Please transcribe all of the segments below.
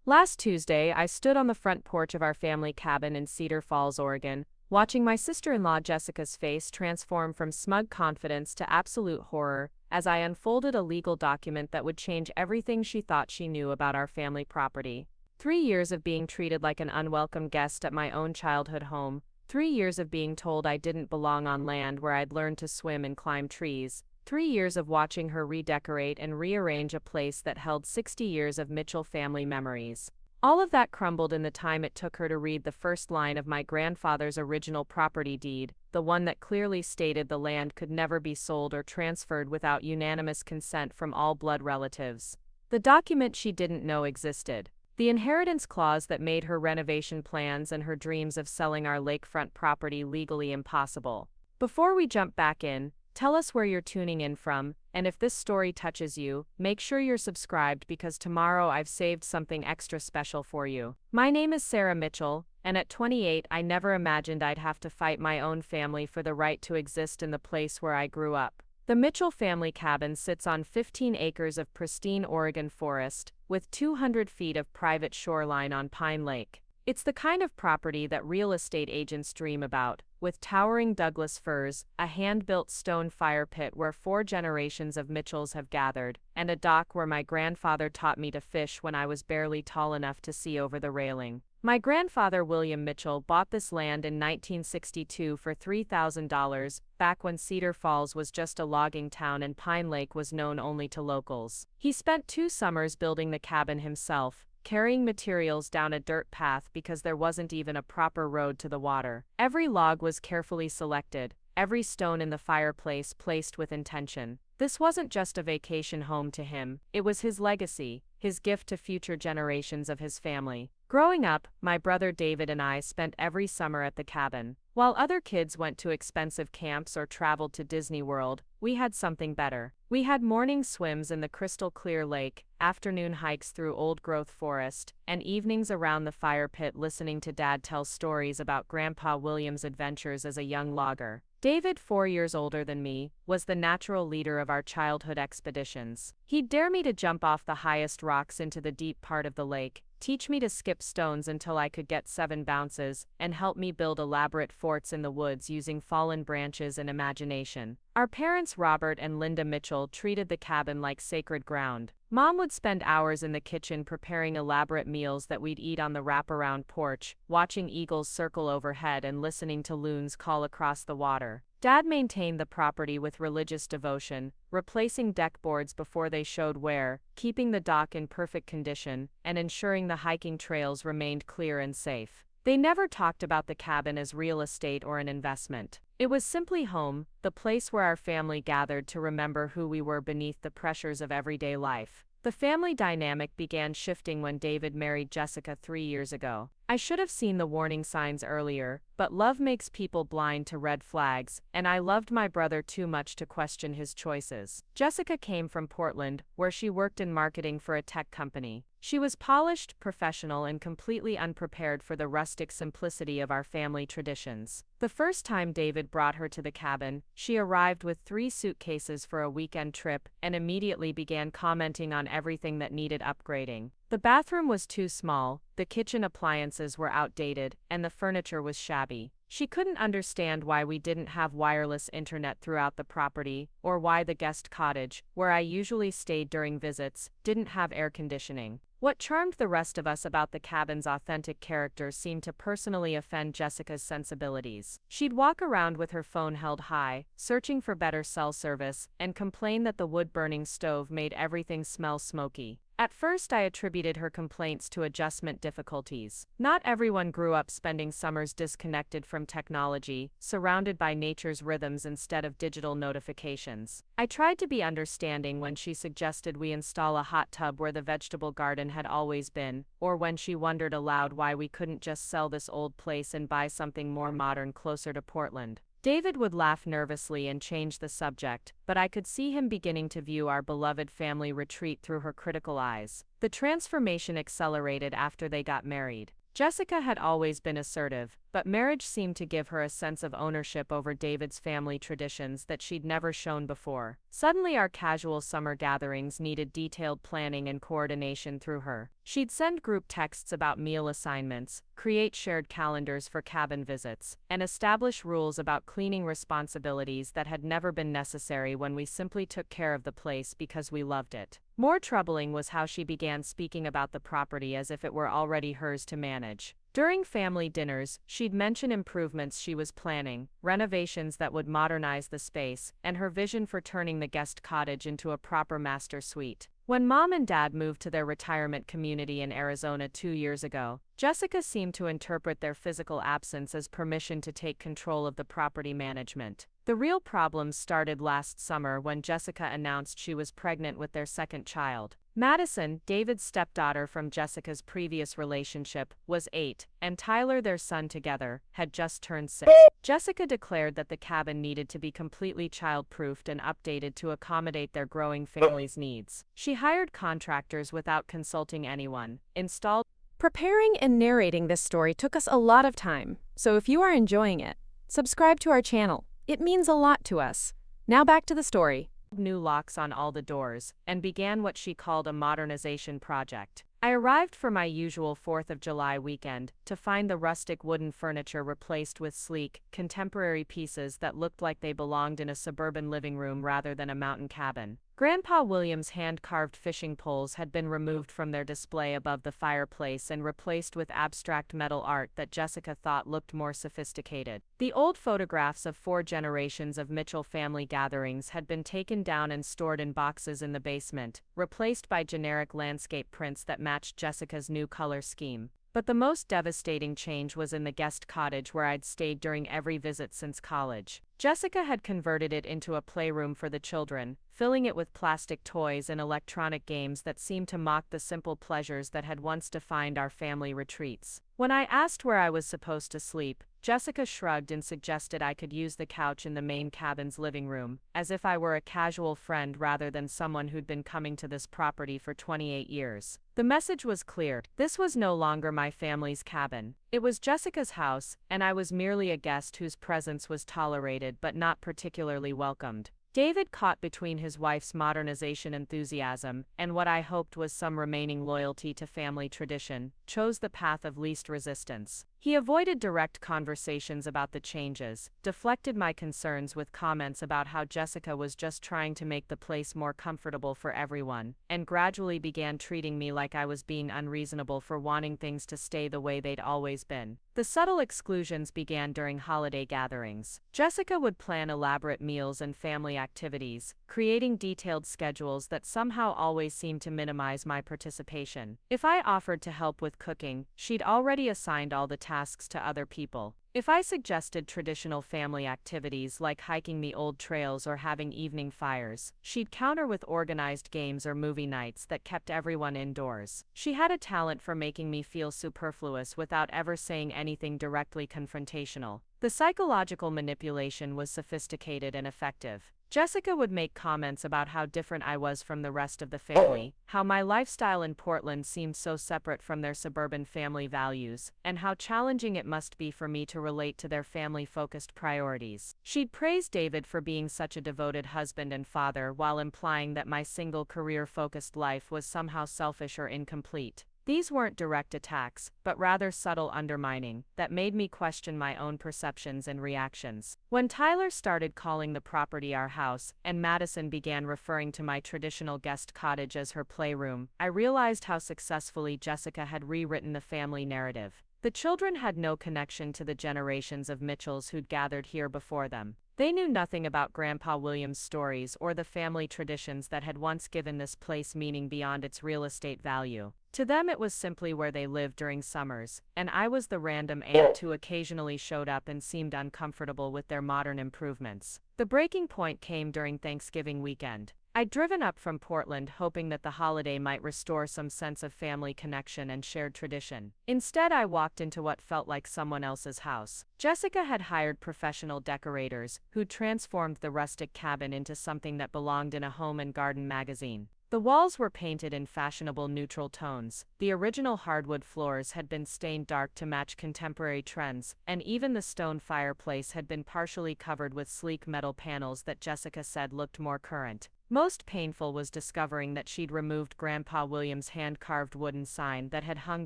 Last Tuesday, I stood on the front porch of our family cabin in Cedar Falls, Oregon, watching my sister-in-law Jessica's face transform from smug confidence to absolute horror as I unfolded a legal document that would change everything she thought she knew about our family property. 3 years of being treated like an unwelcome guest at my own childhood home, 3 years of being told I didn't belong on land where I'd learned to swim and climb trees, 3 years of watching her redecorate and rearrange a place that held 60 years of Mitchell family memories. All of that crumbled in the time it took her to read the first line of my grandfather's original property deed, the one that clearly stated the land could never be sold or transferred without unanimous consent from all blood relatives. The document she didn't know existed. The inheritance clause that made her renovation plans and her dreams of selling our lakefront property legally impossible. Before we jump back in, tell us where you're tuning in from, and if this story touches you, make sure you're subscribed because tomorrow I've saved something extra special for you. My name is Sarah Mitchell, and at 28 I never imagined I'd have to fight my own family for the right to exist in the place where I grew up. The Mitchell family cabin sits on 15 acres of pristine Oregon forest, with 200 feet of private shoreline on Pine Lake. It's the kind of property that real estate agents dream about, with towering Douglas firs, a hand-built stone fire pit where 4 generations of Mitchells have gathered, and a dock where my grandfather taught me to fish when I was barely tall enough to see over the railing. My grandfather William Mitchell bought this land in 1962 for $3,000, back when Cedar Falls was just a logging town and Pine Lake was known only to locals. He spent 2 summers building the cabin himself, carrying materials down a dirt path because there wasn't even a proper road to the water. Every log was carefully selected, every stone in the fireplace placed with intention. This wasn't just a vacation home to him, it was his legacy, his gift to future generations of his family. Growing up, my brother David and I spent every summer at the cabin. While other kids went to expensive camps or traveled to Disney World, we had something better. We had morning swims in the crystal clear lake, afternoon hikes through old-growth forest, and evenings around the fire pit listening to Dad tell stories about Grandpa William's adventures as a young logger. David, 4 years older than me, was the natural leader of our childhood expeditions. He'd dare me to jump off the highest rocks into the deep part of the lake, teach me to skip stones until I could get 7 bounces, and help me build elaborate forts in the woods using fallen branches and imagination. Our parents Robert and Linda Mitchell treated the cabin like sacred ground. Mom would spend hours in the kitchen preparing elaborate meals that we'd eat on the wraparound porch, watching eagles circle overhead and listening to loons call across the water. Dad maintained the property with religious devotion, replacing deck boards before they showed wear, keeping the dock in perfect condition, and ensuring the hiking trails remained clear and safe. They never talked about the cabin as real estate or an investment. It was simply home, the place where our family gathered to remember who we were beneath the pressures of everyday life. The family dynamic began shifting when David married Jessica 3 years ago. I should have seen the warning signs earlier, but love makes people blind to red flags, and I loved my brother too much to question his choices. Jessica came from Portland, where she worked in marketing for a tech company. She was polished, professional, and completely unprepared for the rustic simplicity of our family traditions. The first time David brought her to the cabin, she arrived with 3 suitcases for a weekend trip and immediately began commenting on everything that needed upgrading. The bathroom was too small, the kitchen appliances were outdated, and the furniture was shabby. She couldn't understand why we didn't have wireless internet throughout the property, or why the guest cottage, where I usually stayed during visits, didn't have air conditioning. What charmed the rest of us about the cabin's authentic character seemed to personally offend Jessica's sensibilities. She'd walk around with her phone held high, searching for better cell service, and complain that the wood-burning stove made everything smell smoky. At first I attributed her complaints to adjustment difficulties. Not everyone grew up spending summers disconnected from technology, surrounded by nature's rhythms instead of digital notifications. I tried to be understanding when she suggested we install a hot tub where the vegetable garden had always been, or when she wondered aloud why we couldn't just sell this old place and buy something more modern closer to Portland. David would laugh nervously and change the subject, but I could see him beginning to view our beloved family retreat through her critical eyes. The transformation accelerated after they got married. Jessica had always been assertive, but marriage seemed to give her a sense of ownership over David's family traditions that she'd never shown before. Suddenly, our casual summer gatherings needed detailed planning and coordination through her. She'd send group texts about meal assignments, create shared calendars for cabin visits, and establish rules about cleaning responsibilities that had never been necessary when we simply took care of the place because we loved it. More troubling was how she began speaking about the property as if it were already hers to manage. During family dinners, she'd mention improvements she was planning, renovations that would modernize the space, and her vision for turning the guest cottage into a proper master suite. When Mom and Dad moved to their retirement community in Arizona 2 years ago, Jessica seemed to interpret their physical absence as permission to take control of the property management. The real problems started last summer when Jessica announced she was pregnant with their second child. Madison, David's stepdaughter from Jessica's previous relationship, was 8, and Tyler, their son together, had just turned 6. Jessica declared that the cabin needed to be completely child-proofed and updated to accommodate their growing family's needs. She hired contractors without consulting anyone, installed. Preparing and narrating this story took us a lot of time, so if you are enjoying it, subscribe to our channel. It means a lot to us. Now back to the story. New locks on all the doors, and began what she called a modernization project. I arrived for my usual 4th of July weekend to find the rustic wooden furniture replaced with sleek, contemporary pieces that looked like they belonged in a suburban living room rather than a mountain cabin. Grandpa William's hand-carved fishing poles had been removed from their display above the fireplace and replaced with abstract metal art that Jessica thought looked more sophisticated. The old photographs of 4 generations of Mitchell family gatherings had been taken down and stored in boxes in the basement, replaced by generic landscape prints that matched Jessica's new color scheme. But the most devastating change was in the guest cottage where I'd stayed during every visit since college. Jessica had converted it into a playroom for the children, filling it with plastic toys and electronic games that seemed to mock the simple pleasures that had once defined our family retreats. When I asked where I was supposed to sleep, Jessica shrugged and suggested I could use the couch in the main cabin's living room, as if I were a casual friend rather than someone who'd been coming to this property for 28 years. The message was clear. This was no longer my family's cabin. It was Jessica's house, and I was merely a guest whose presence was tolerated but not particularly welcomed. David, caught between his wife's modernization enthusiasm and what I hoped was some remaining loyalty to family tradition, chose the path of least resistance. He avoided direct conversations about the changes, deflected my concerns with comments about how Jessica was just trying to make the place more comfortable for everyone, and gradually began treating me like I was being unreasonable for wanting things to stay the way they'd always been. The subtle exclusions began during holiday gatherings. Jessica would plan elaborate meals and family activities, creating detailed schedules that somehow always seemed to minimize my participation. If I offered to help with cooking, she'd already assigned all the tasks to other people. If I suggested traditional family activities like hiking the old trails or having evening fires, she'd counter with organized games or movie nights that kept everyone indoors. She had a talent for making me feel superfluous without ever saying anything directly confrontational. The psychological manipulation was sophisticated and effective. Jessica would make comments about how different I was from the rest of the family, how my lifestyle in Portland seemed so separate from their suburban family values, and how challenging it must be for me to relate to their family-focused priorities. She'd praise David for being such a devoted husband and father while implying that my single career-focused life was somehow selfish or incomplete. These weren't direct attacks, but rather subtle undermining, that made me question my own perceptions and reactions. When Tyler started calling the property our house, and Madison began referring to my traditional guest cottage as her playroom, I realized how successfully Jessica had rewritten the family narrative. The children had no connection to the generations of Mitchells who'd gathered here before them. They knew nothing about Grandpa William's stories or the family traditions that had once given this place meaning beyond its real estate value. To them it was simply where they lived during summers, and I was the random aunt who occasionally showed up and seemed uncomfortable with their modern improvements. The breaking point came during Thanksgiving weekend. I'd driven up from Portland hoping that the holiday might restore some sense of family connection and shared tradition. Instead, I walked into what felt like someone else's house. Jessica had hired professional decorators who transformed the rustic cabin into something that belonged in a home and garden magazine. The walls were painted in fashionable neutral tones, the original hardwood floors had been stained dark to match contemporary trends, and even the stone fireplace had been partially covered with sleek metal panels that Jessica said looked more current. Most painful was discovering that she'd removed Grandpa William's hand-carved wooden sign that had hung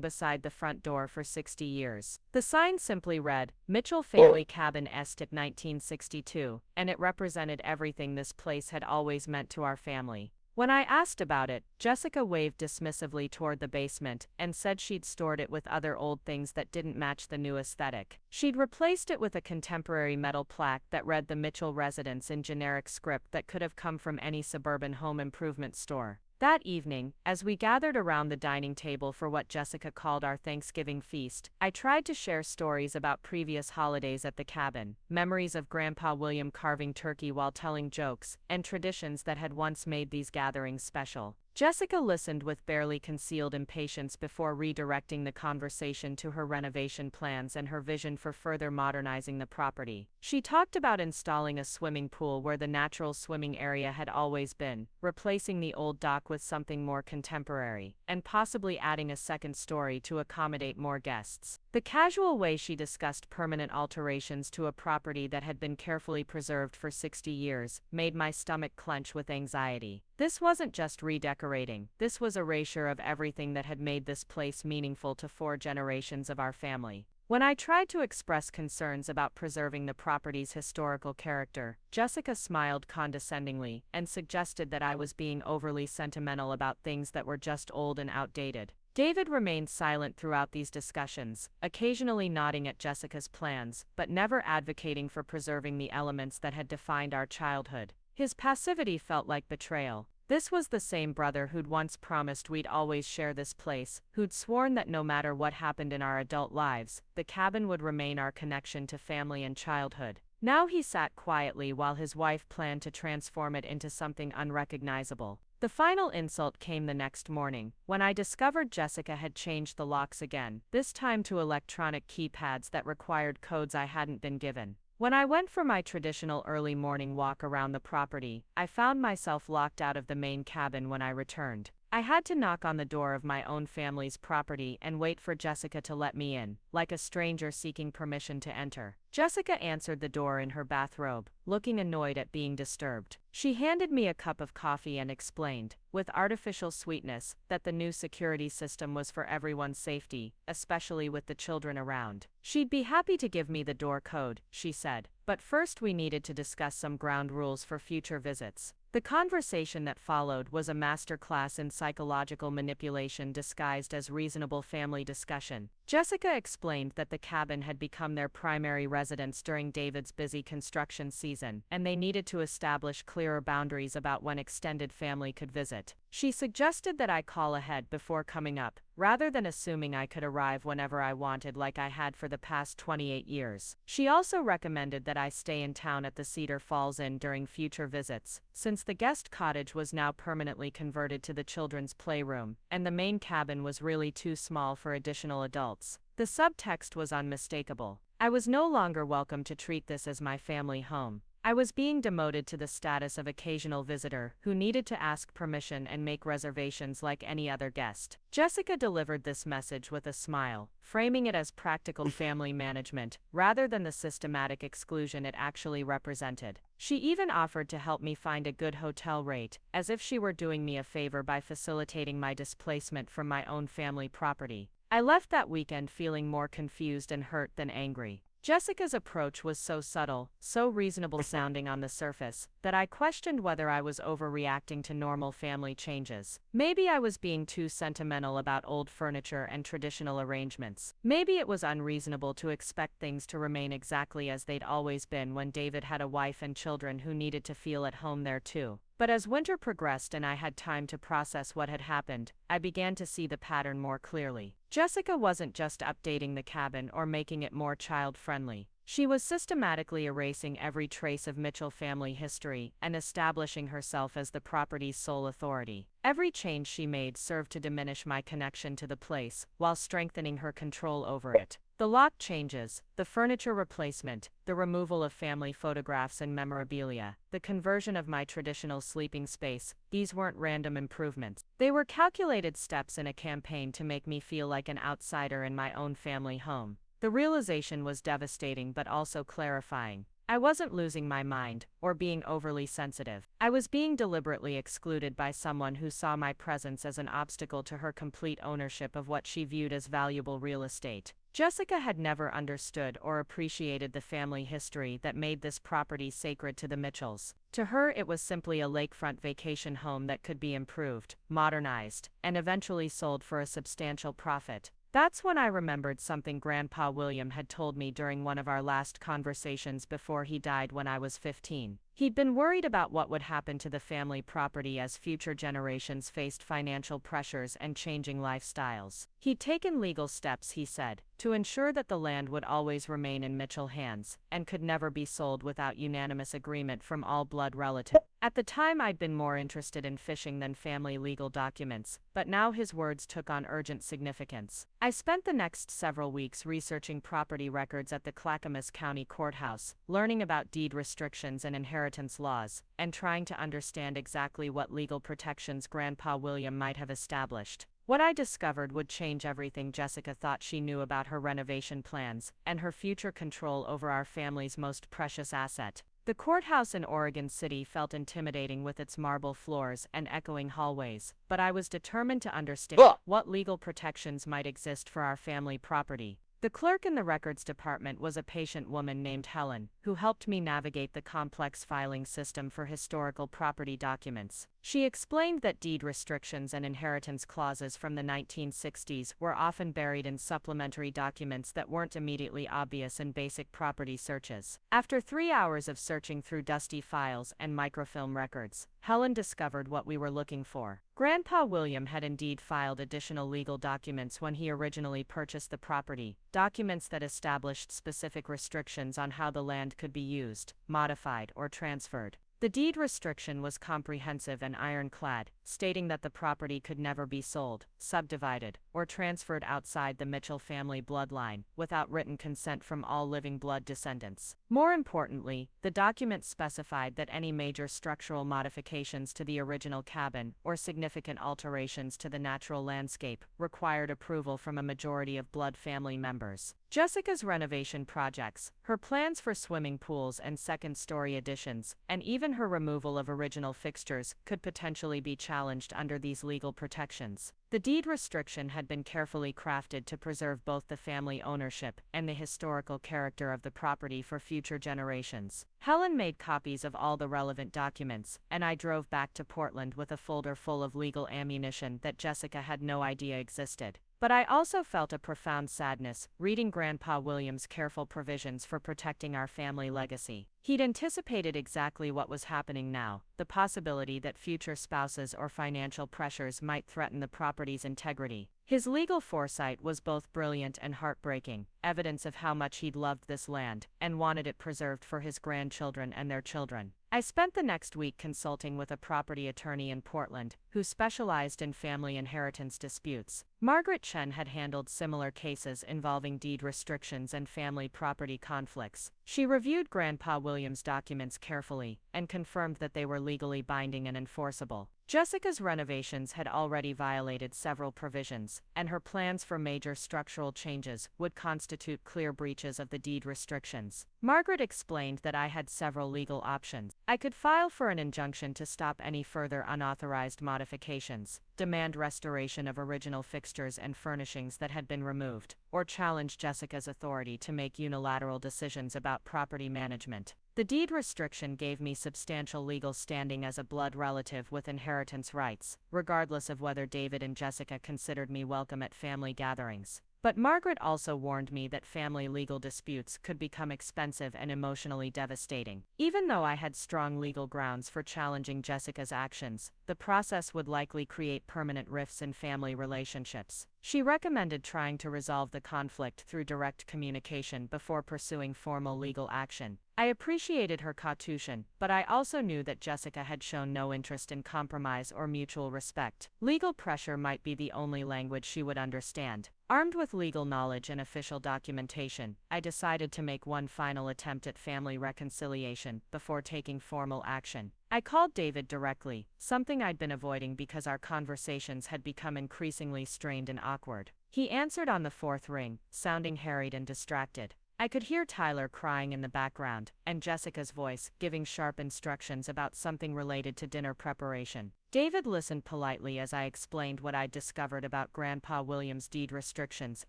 beside the front door for 60 years. The sign simply read, "Mitchell Family Cabin Estate 1962, and it represented everything this place had always meant to our family. When I asked about it, Jessica waved dismissively toward the basement and said she'd stored it with other old things that didn't match the new aesthetic. She'd replaced it with a contemporary metal plaque that read the Mitchell Residence in generic script that could have come from any suburban home improvement store. That evening, as we gathered around the dining table for what Jessica called our Thanksgiving feast, I tried to share stories about previous holidays at the cabin, memories of Grandpa William carving turkey while telling jokes, and traditions that had once made these gatherings special. Jessica listened with barely concealed impatience before redirecting the conversation to her renovation plans and her vision for further modernizing the property. She talked about installing a swimming pool where the natural swimming area had always been, replacing the old dock with something more contemporary, and possibly adding a second story to accommodate more guests. The casual way she discussed permanent alterations to a property that had been carefully preserved for 60 years made my stomach clench with anxiety. This wasn't just redecorating, this was erasure of everything that had made this place meaningful to 4 generations of our family. When I tried to express concerns about preserving the property's historical character, Jessica smiled condescendingly and suggested that I was being overly sentimental about things that were just old and outdated. David remained silent throughout these discussions, occasionally nodding at Jessica's plans, but never advocating for preserving the elements that had defined our childhood. His passivity felt like betrayal. This was the same brother who'd once promised we'd always share this place, who'd sworn that no matter what happened in our adult lives, the cabin would remain our connection to family and childhood. Now he sat quietly while his wife planned to transform it into something unrecognizable. The final insult came the next morning, when I discovered Jessica had changed the locks again, this time to electronic keypads that required codes I hadn't been given. When I went for my traditional early morning walk around the property, I found myself locked out of the main cabin when I returned. I had to knock on the door of my own family's property and wait for Jessica to let me in, like a stranger seeking permission to enter. Jessica answered the door in her bathrobe, looking annoyed at being disturbed. She handed me a cup of coffee and explained, with artificial sweetness, that the new security system was for everyone's safety, especially with the children around. She'd be happy to give me the door code, she said, but first we needed to discuss some ground rules for future visits. The conversation that followed was a masterclass in psychological manipulation disguised as reasonable family discussion. Jessica explained that the cabin had become their primary residence during David's busy construction season, and they needed to establish clearer boundaries about when extended family could visit. She suggested that I call ahead before coming up, rather than assuming I could arrive whenever I wanted like I had for the past 28 years. She also recommended that I stay in town at the Cedar Falls Inn during future visits, since the guest cottage was now permanently converted to the children's playroom, and the main cabin was really too small for additional adults. The subtext was unmistakable. I was no longer welcome to treat this as my family home. I was being demoted to the status of occasional visitor who needed to ask permission and make reservations like any other guest. Jessica delivered this message with a smile, framing it as practical family management, rather than the systematic exclusion it actually represented. She even offered to help me find a good hotel rate, as if she were doing me a favor by facilitating my displacement from my own family property. I left that weekend feeling more confused and hurt than angry. Jessica's approach was so subtle, so reasonable sounding on the surface, that I questioned whether I was overreacting to normal family changes. Maybe I was being too sentimental about old furniture and traditional arrangements. Maybe it was unreasonable to expect things to remain exactly as they'd always been when David had a wife and children who needed to feel at home there too. But as winter progressed and I had time to process what had happened, I began to see the pattern more clearly. Jessica wasn't just updating the cabin or making it more child-friendly. She was systematically erasing every trace of Mitchell family history and establishing herself as the property's sole authority. Every change she made served to diminish my connection to the place, while strengthening her control over it. The lock changes, the furniture replacement, the removal of family photographs and memorabilia, the conversion of my traditional sleeping space, these weren't random improvements. They were calculated steps in a campaign to make me feel like an outsider in my own family home. The realization was devastating but also clarifying. I wasn't losing my mind, or being overly sensitive. I was being deliberately excluded by someone who saw my presence as an obstacle to her complete ownership of what she viewed as valuable real estate. Jessica had never understood or appreciated the family history that made this property sacred to the Mitchells. To her, it was simply a lakefront vacation home that could be improved, modernized, and eventually sold for a substantial profit. That's when I remembered something Grandpa William had told me during one of our last conversations before he died when I was 15. He'd been worried about what would happen to the family property as future generations faced financial pressures and changing lifestyles. He'd taken legal steps, he said, to ensure that the land would always remain in Mitchell hands, and could never be sold without unanimous agreement from all blood relatives. At the time, I'd been more interested in fishing than family legal documents, but now his words took on urgent significance. I spent the next several weeks researching property records at the Clackamas County Courthouse, learning about deed restrictions and inheritance laws, and trying to understand exactly what legal protections Grandpa William might have established. What I discovered would change everything Jessica thought she knew about her renovation plans and her future control over our family's most precious asset. The courthouse in Oregon City felt intimidating with its marble floors and echoing hallways, but I was determined to understand what legal protections might exist for our family property. The clerk in the records department was a patient woman named Helen, who helped me navigate the complex filing system for historical property documents. She explained that deed restrictions and inheritance clauses from the 1960s were often buried in supplementary documents that weren't immediately obvious in basic property searches. After 3 hours of searching through dusty files and microfilm records, Helen discovered what we were looking for. Grandpa William had indeed filed additional legal documents when he originally purchased the property, documents that established specific restrictions on how the land could be used, modified, or transferred. The deed restriction was comprehensive and ironclad, stating that the property could never be sold, subdivided, or transferred outside the Mitchell family bloodline, without written consent from all living blood descendants. More importantly, the document specified that any major structural modifications to the original cabin, or significant alterations to the natural landscape, required approval from a majority of blood family members. Jessica's renovation projects, her plans for swimming pools and second-story additions, and even her removal of original fixtures, could potentially be challenged under these legal protections. The deed restriction had been carefully crafted to preserve both the family ownership and the historical character of the property for future generations. Helen made copies of all the relevant documents, and I drove back to Portland with a folder full of legal ammunition that Jessica had no idea existed. But I also felt a profound sadness, reading Grandpa William's careful provisions for protecting our family legacy. He'd anticipated exactly what was happening now, the possibility that future spouses or financial pressures might threaten the property's integrity. His legal foresight was both brilliant and heartbreaking, evidence of how much he'd loved this land, and wanted it preserved for his grandchildren and their children. I spent the next week consulting with a property attorney in Portland, who specialized in family inheritance disputes. Margaret Chen had handled similar cases involving deed restrictions and family property conflicts. She reviewed Grandpa William's documents carefully, and confirmed that they were legally binding and enforceable. Jessica's renovations had already violated several provisions, and her plans for major structural changes would constitute clear breaches of the deed restrictions. Margaret explained that I had several legal options. I could file for an injunction to stop any further unauthorized modifications, demand restoration of original fixtures and furnishings that had been removed, or challenge Jessica's authority to make unilateral decisions about property management. The deed restriction gave me substantial legal standing as a blood relative with inheritance rights, regardless of whether David and Jessica considered me welcome at family gatherings. But Margaret also warned me that family legal disputes could become expensive and emotionally devastating. Even though I had strong legal grounds for challenging Jessica's actions, the process would likely create permanent rifts in family relationships. She recommended trying to resolve the conflict through direct communication before pursuing formal legal action, I appreciated her caution, but I also knew that Jessica had shown no interest in compromise or mutual respect. Legal pressure might be the only language she would understand. Armed with legal knowledge and official documentation, I decided to make one final attempt at family reconciliation before taking formal action. I called David directly, something I'd been avoiding because our conversations had become increasingly strained and awkward. He answered on the fourth ring, sounding harried and distracted. I could hear Tyler crying in the background, and Jessica's voice giving sharp instructions about something related to dinner preparation. David listened politely as I explained what I'd discovered about Grandpa William's deed restrictions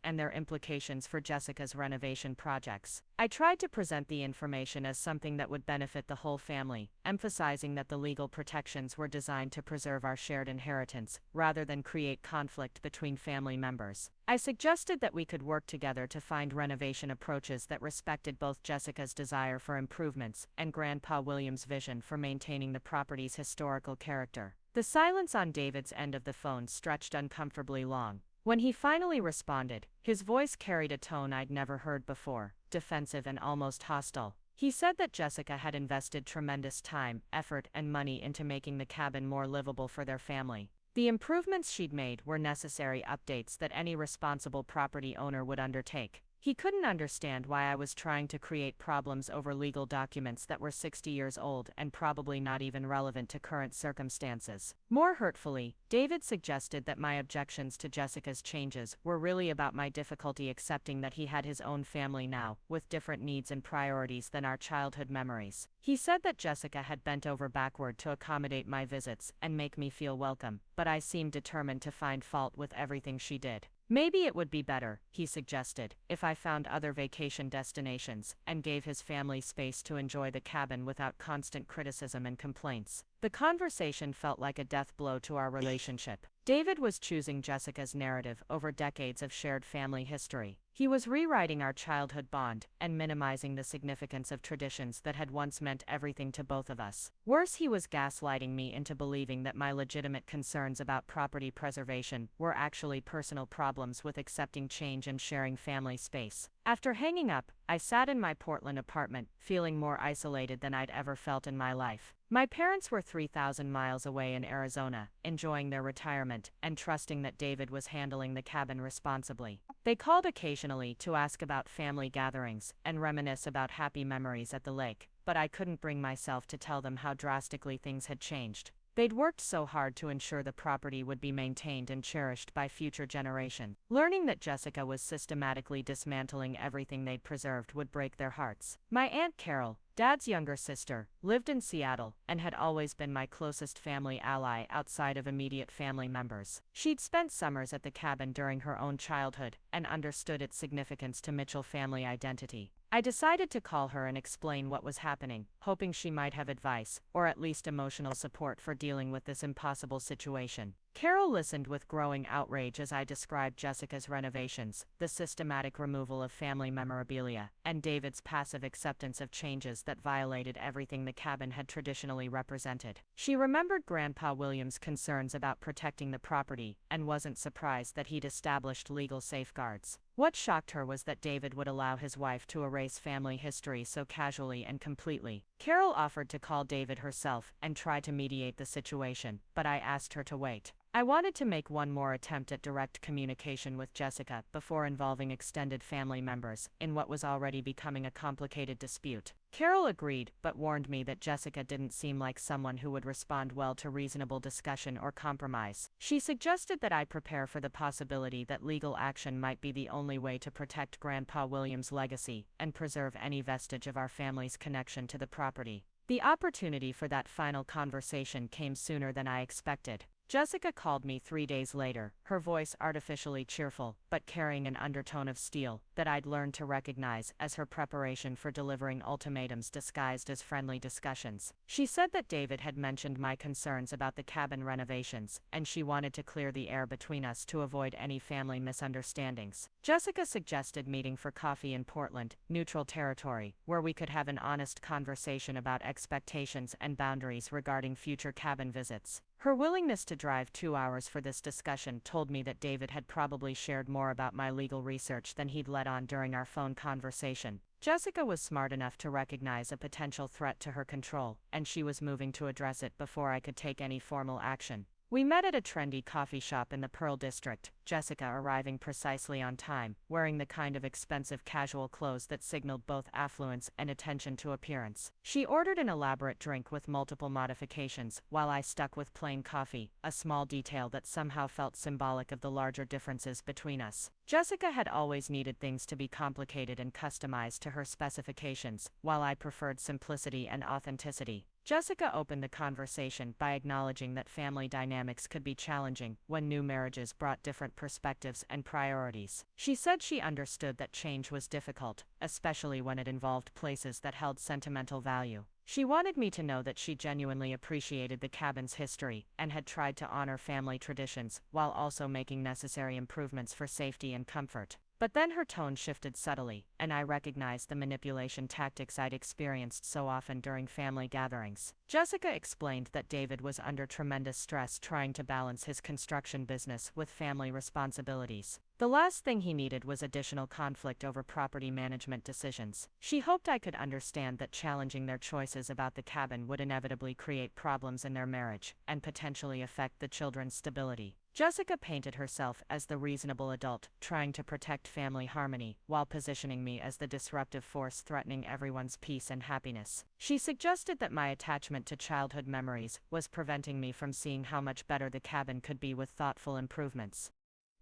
and their implications for Jessica's renovation projects. I tried to present the information as something that would benefit the whole family, emphasizing that the legal protections were designed to preserve our shared inheritance, rather than create conflict between family members. I suggested that we could work together to find renovation approaches that respected both Jessica's desire for improvements and Grandpa William's vision for maintaining the property's historical character. The silence on David's end of the phone stretched uncomfortably long. When he finally responded, his voice carried a tone I'd never heard before, defensive and almost hostile. He said that Jessica had invested tremendous time, effort, and money into making the cabin more livable for their family. The improvements she'd made were necessary updates that any responsible property owner would undertake. He couldn't understand why I was trying to create problems over legal documents that were 60 years old and probably not even relevant to current circumstances. More hurtfully, David suggested that my objections to Jessica's changes were really about my difficulty accepting that he had his own family now, with different needs and priorities than our childhood memories. He said that Jessica had bent over backward to accommodate my visits and make me feel welcome, but I seemed determined to find fault with everything she did. Maybe it would be better, he suggested, if I found other vacation destinations and gave his family space to enjoy the cabin without constant criticism and complaints. The conversation felt like a death blow to our relationship. David was choosing Jessica's narrative over decades of shared family history. He was rewriting our childhood bond and minimizing the significance of traditions that had once meant everything to both of us. Worse, he was gaslighting me into believing that my legitimate concerns about property preservation were actually personal problems with accepting change and sharing family space. After hanging up, I sat in my Portland apartment, feeling more isolated than I'd ever felt in my life. My parents were 3,000 miles away in Arizona, enjoying their retirement and trusting that David was handling the cabin responsibly. They called occasionally to ask about family gatherings and reminisce about happy memories at the lake, but I couldn't bring myself to tell them how drastically things had changed. They'd worked so hard to ensure the property would be maintained and cherished by future generations. Learning that Jessica was systematically dismantling everything they'd preserved would break their hearts. My Aunt Carol, Dad's younger sister, lived in Seattle and had always been my closest family ally outside of immediate family members. She'd spent summers at the cabin during her own childhood and understood its significance to Mitchell family identity. I decided to call her and explain what was happening, hoping she might have advice, or at least emotional support for dealing with this impossible situation. Carol listened with growing outrage as I described Jessica's renovations, the systematic removal of family memorabilia, and David's passive acceptance of changes that violated everything the cabin had traditionally represented. She remembered Grandpa William's concerns about protecting the property and wasn't surprised that he'd established legal safeguards. What shocked her was that David would allow his wife to erase family history so casually and completely. Carol offered to call David herself and try to mediate the situation, but I asked her to wait. I wanted to make one more attempt at direct communication with Jessica before involving extended family members in what was already becoming a complicated dispute. Carol agreed, but warned me that Jessica didn't seem like someone who would respond well to reasonable discussion or compromise. She suggested that I prepare for the possibility that legal action might be the only way to protect Grandpa William's legacy and preserve any vestige of our family's connection to the property. The opportunity for that final conversation came sooner than I expected. Jessica called me 3 days later, her voice artificially cheerful, but carrying an undertone of steel that I'd learned to recognize as her preparation for delivering ultimatums disguised as friendly discussions. She said that David had mentioned my concerns about the cabin renovations, and she wanted to clear the air between us to avoid any family misunderstandings. Jessica suggested meeting for coffee in Portland, neutral territory, where we could have an honest conversation about expectations and boundaries regarding future cabin visits. Her willingness to drive 2 hours for this discussion told me that David had probably shared more about my legal research than he'd let on during our phone conversation. Jessica was smart enough to recognize a potential threat to her control, and she was moving to address it before I could take any formal action. We met at a trendy coffee shop in the Pearl District, Jessica arriving precisely on time, wearing the kind of expensive casual clothes that signaled both affluence and attention to appearance. She ordered an elaborate drink with multiple modifications, while I stuck with plain coffee, a small detail that somehow felt symbolic of the larger differences between us. Jessica had always needed things to be complicated and customized to her specifications, while I preferred simplicity and authenticity. Jessica opened the conversation by acknowledging that family dynamics could be challenging when new marriages brought different perspectives and priorities. She said she understood that change was difficult, especially when it involved places that held sentimental value. She wanted me to know that she genuinely appreciated the cabin's history and had tried to honor family traditions while also making necessary improvements for safety and comfort. But then her tone shifted subtly, and I recognized the manipulation tactics I'd experienced so often during family gatherings. Jessica explained that David was under tremendous stress trying to balance his construction business with family responsibilities. The last thing he needed was additional conflict over property management decisions. She hoped I could understand that challenging their choices about the cabin would inevitably create problems in their marriage and potentially affect the children's stability. Jessica painted herself as the reasonable adult, trying to protect family harmony, while positioning me as the disruptive force threatening everyone's peace and happiness. She suggested that my attachment to childhood memories was preventing me from seeing how much better the cabin could be with thoughtful improvements.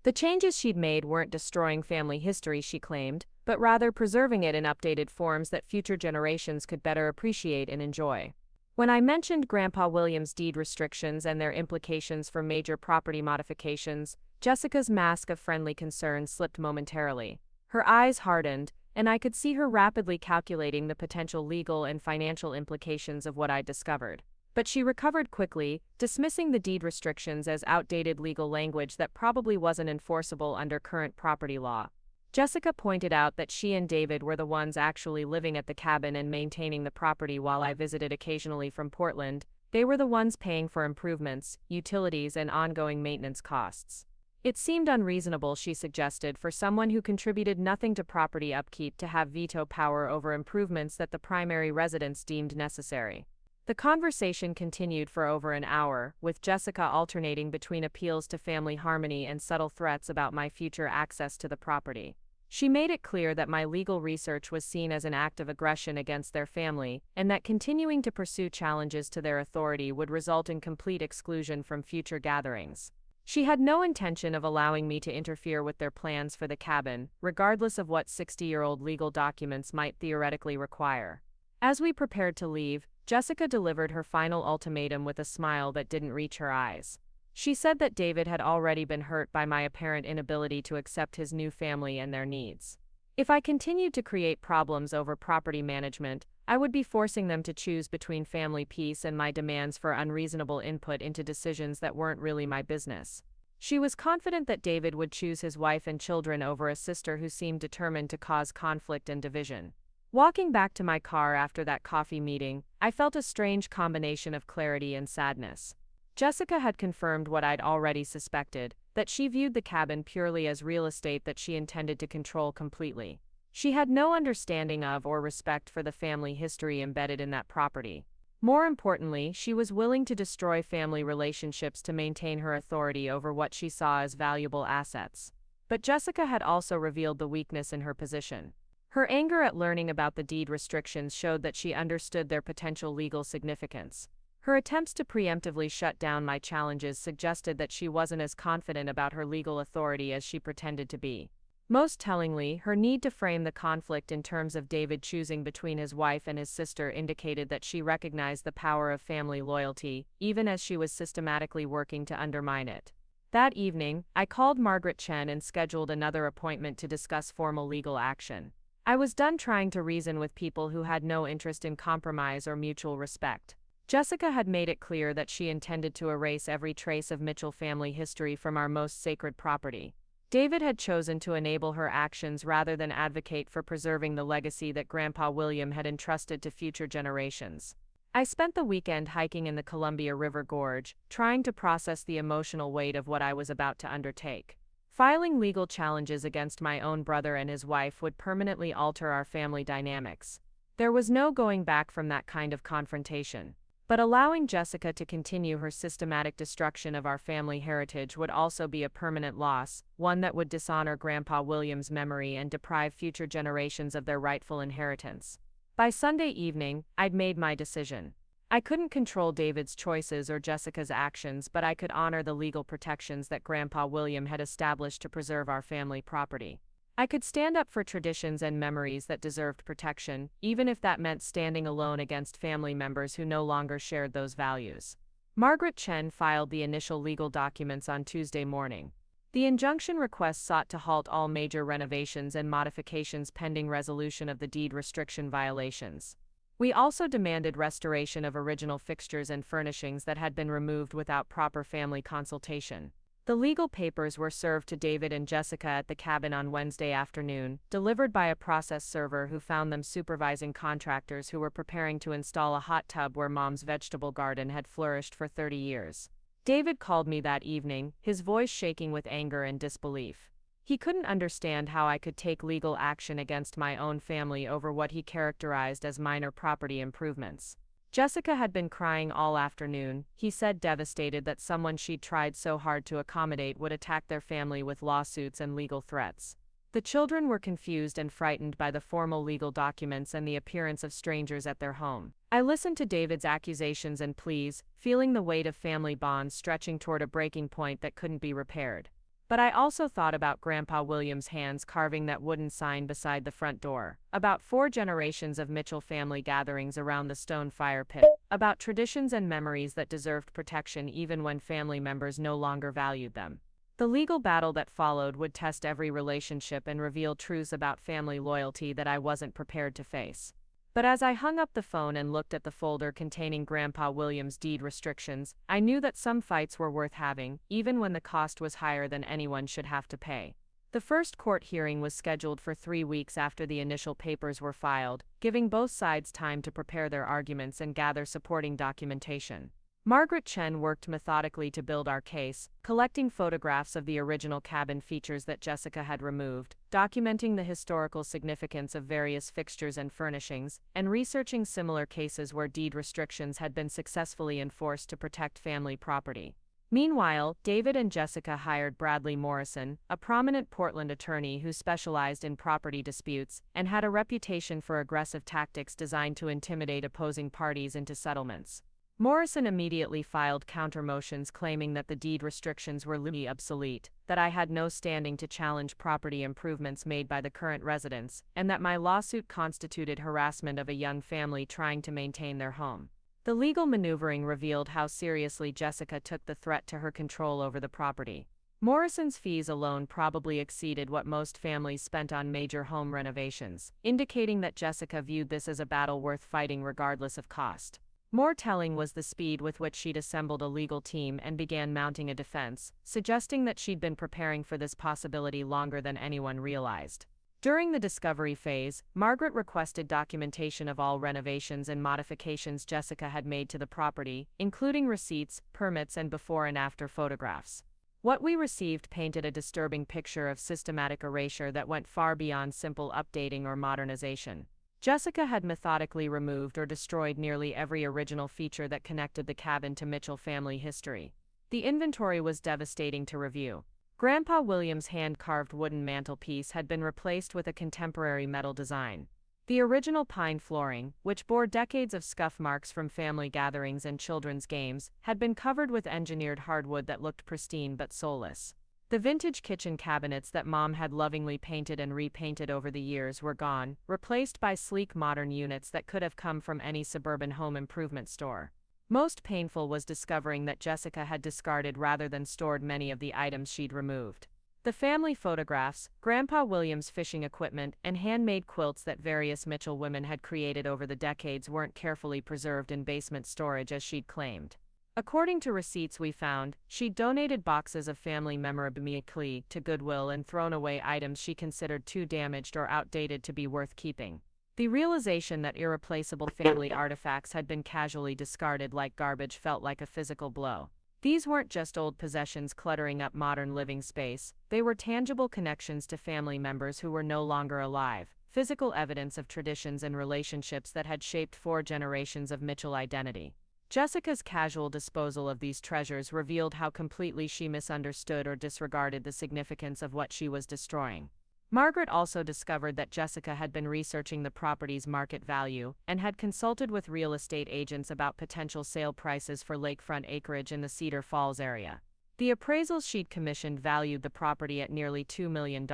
The changes she'd made weren't destroying family history, she claimed, but rather preserving it in updated forms that future generations could better appreciate and enjoy. When I mentioned Grandpa William's deed restrictions and their implications for major property modifications, Jessica's mask of friendly concern slipped momentarily. Her eyes hardened, and I could see her rapidly calculating the potential legal and financial implications of what I'd discovered. But she recovered quickly, dismissing the deed restrictions as outdated legal language that probably wasn't enforceable under current property law. Jessica pointed out that she and David were the ones actually living at the cabin and maintaining the property while I visited occasionally from Portland. They were the ones paying for improvements, utilities, and ongoing maintenance costs. It seemed unreasonable, she suggested, for someone who contributed nothing to property upkeep to have veto power over improvements that the primary residents deemed necessary. The conversation continued for over an hour, with Jessica alternating between appeals to family harmony and subtle threats about my future access to the property. She made it clear that my legal research was seen as an act of aggression against their family, and that continuing to pursue challenges to their authority would result in complete exclusion from future gatherings. She had no intention of allowing me to interfere with their plans for the cabin, regardless of what 60-year-old legal documents might theoretically require. As we prepared to leave, Jessica delivered her final ultimatum with a smile that didn't reach her eyes. She said that David had already been hurt by my apparent inability to accept his new family and their needs. If I continued to create problems over property management, I would be forcing them to choose between family peace and my demands for unreasonable input into decisions that weren't really my business. She was confident that David would choose his wife and children over a sister who seemed determined to cause conflict and division. Walking back to my car after that coffee meeting, I felt a strange combination of clarity and sadness. Jessica had confirmed what I'd already suspected, that she viewed the cabin purely as real estate that she intended to control completely. She had no understanding of or respect for the family history embedded in that property. More importantly, she was willing to destroy family relationships to maintain her authority over what she saw as valuable assets. But Jessica had also revealed the weakness in her position. Her anger at learning about the deed restrictions showed that she understood their potential legal significance. Her attempts to preemptively shut down my challenges suggested that she wasn't as confident about her legal authority as she pretended to be. Most tellingly, her need to frame the conflict in terms of David choosing between his wife and his sister indicated that she recognized the power of family loyalty, even as she was systematically working to undermine it. That evening, I called Margaret Chen and scheduled another appointment to discuss formal legal action. I was done trying to reason with people who had no interest in compromise or mutual respect. Jessica had made it clear that she intended to erase every trace of Mitchell family history from our most sacred property. David had chosen to enable her actions rather than advocate for preserving the legacy that Grandpa William had entrusted to future generations. I spent the weekend hiking in the Columbia River Gorge, trying to process the emotional weight of what I was about to undertake. Filing legal challenges against my own brother and his wife would permanently alter our family dynamics. There was no going back from that kind of confrontation. But allowing Jessica to continue her systematic destruction of our family heritage would also be a permanent loss, one that would dishonor Grandpa William's memory and deprive future generations of their rightful inheritance. By Sunday evening, I'd made my decision. I couldn't control David's choices or Jessica's actions, but I could honor the legal protections that Grandpa William had established to preserve our family property. I could stand up for traditions and memories that deserved protection, even if that meant standing alone against family members who no longer shared those values. Margaret Chen filed the initial legal documents on Tuesday morning. The injunction request sought to halt all major renovations and modifications pending resolution of the deed restriction violations. We also demanded restoration of original fixtures and furnishings that had been removed without proper family consultation. The legal papers were served to David and Jessica at the cabin on Wednesday afternoon, delivered by a process server who found them supervising contractors who were preparing to install a hot tub where Mom's vegetable garden had flourished for 30 years. David called me that evening, his voice shaking with anger and disbelief. He couldn't understand how I could take legal action against my own family over what he characterized as minor property improvements. Jessica had been crying all afternoon, he said, devastated that someone she'd tried so hard to accommodate would attack their family with lawsuits and legal threats. The children were confused and frightened by the formal legal documents and the appearance of strangers at their home. I listened to David's accusations and pleas, feeling the weight of family bonds stretching toward a breaking point that couldn't be repaired. But I also thought about Grandpa William's hands carving that wooden sign beside the front door, about 4 generations of Mitchell family gatherings around the stone fire pit, about traditions and memories that deserved protection even when family members no longer valued them. The legal battle that followed would test every relationship and reveal truths about family loyalty that I wasn't prepared to face. But as I hung up the phone and looked at the folder containing Grandpa William's deed restrictions, I knew that some fights were worth having, even when the cost was higher than anyone should have to pay. The first court hearing was scheduled for 3 weeks after the initial papers were filed, giving both sides time to prepare their arguments and gather supporting documentation. Margaret Chen worked methodically to build our case, collecting photographs of the original cabin features that Jessica had removed, documenting the historical significance of various fixtures and furnishings, and researching similar cases where deed restrictions had been successfully enforced to protect family property. Meanwhile, David and Jessica hired Bradley Morrison, a prominent Portland attorney who specialized in property disputes and had a reputation for aggressive tactics designed to intimidate opposing parties into settlements. Morrison immediately filed counter-motions claiming that the deed restrictions were legally obsolete, that I had no standing to challenge property improvements made by the current residents, and that my lawsuit constituted harassment of a young family trying to maintain their home. The legal maneuvering revealed how seriously Jessica took the threat to her control over the property. Morrison's fees alone probably exceeded what most families spent on major home renovations, indicating that Jessica viewed this as a battle worth fighting regardless of cost. More telling was the speed with which she'd assembled a legal team and began mounting a defense, suggesting that she'd been preparing for this possibility longer than anyone realized. During the discovery phase, Margaret requested documentation of all renovations and modifications Jessica had made to the property, including receipts, permits, and before and after photographs. What we received painted a disturbing picture of systematic erasure that went far beyond simple updating or modernization. Jessica had methodically removed or destroyed nearly every original feature that connected the cabin to Mitchell family history. The inventory was devastating to review. Grandpa William's hand-carved wooden mantelpiece had been replaced with a contemporary metal design. The original pine flooring, which bore decades of scuff marks from family gatherings and children's games, had been covered with engineered hardwood that looked pristine but soulless. The vintage kitchen cabinets that Mom had lovingly painted and repainted over the years were gone, replaced by sleek modern units that could have come from any suburban home improvement store. Most painful was discovering that Jessica had discarded rather than stored many of the items she'd removed. The family photographs, Grandpa William's fishing equipment, and handmade quilts that various Mitchell women had created over the decades weren't carefully preserved in basement storage as she'd claimed. According to receipts we found, she'd donated boxes of family memorabilia to Goodwill and thrown away items she considered too damaged or outdated to be worth keeping. The realization that irreplaceable family artifacts had been casually discarded like garbage felt like a physical blow. These weren't just old possessions cluttering up modern living space, they were tangible connections to family members who were no longer alive, physical evidence of traditions and relationships that had shaped 4 generations of Mitchell identity. Jessica's casual disposal of these treasures revealed how completely she misunderstood or disregarded the significance of what she was destroying. Margaret also discovered that Jessica had been researching the property's market value and had consulted with real estate agents about potential sale prices for lakefront acreage in the Cedar Falls area. The appraisals she'd commissioned valued the property at nearly $2 million,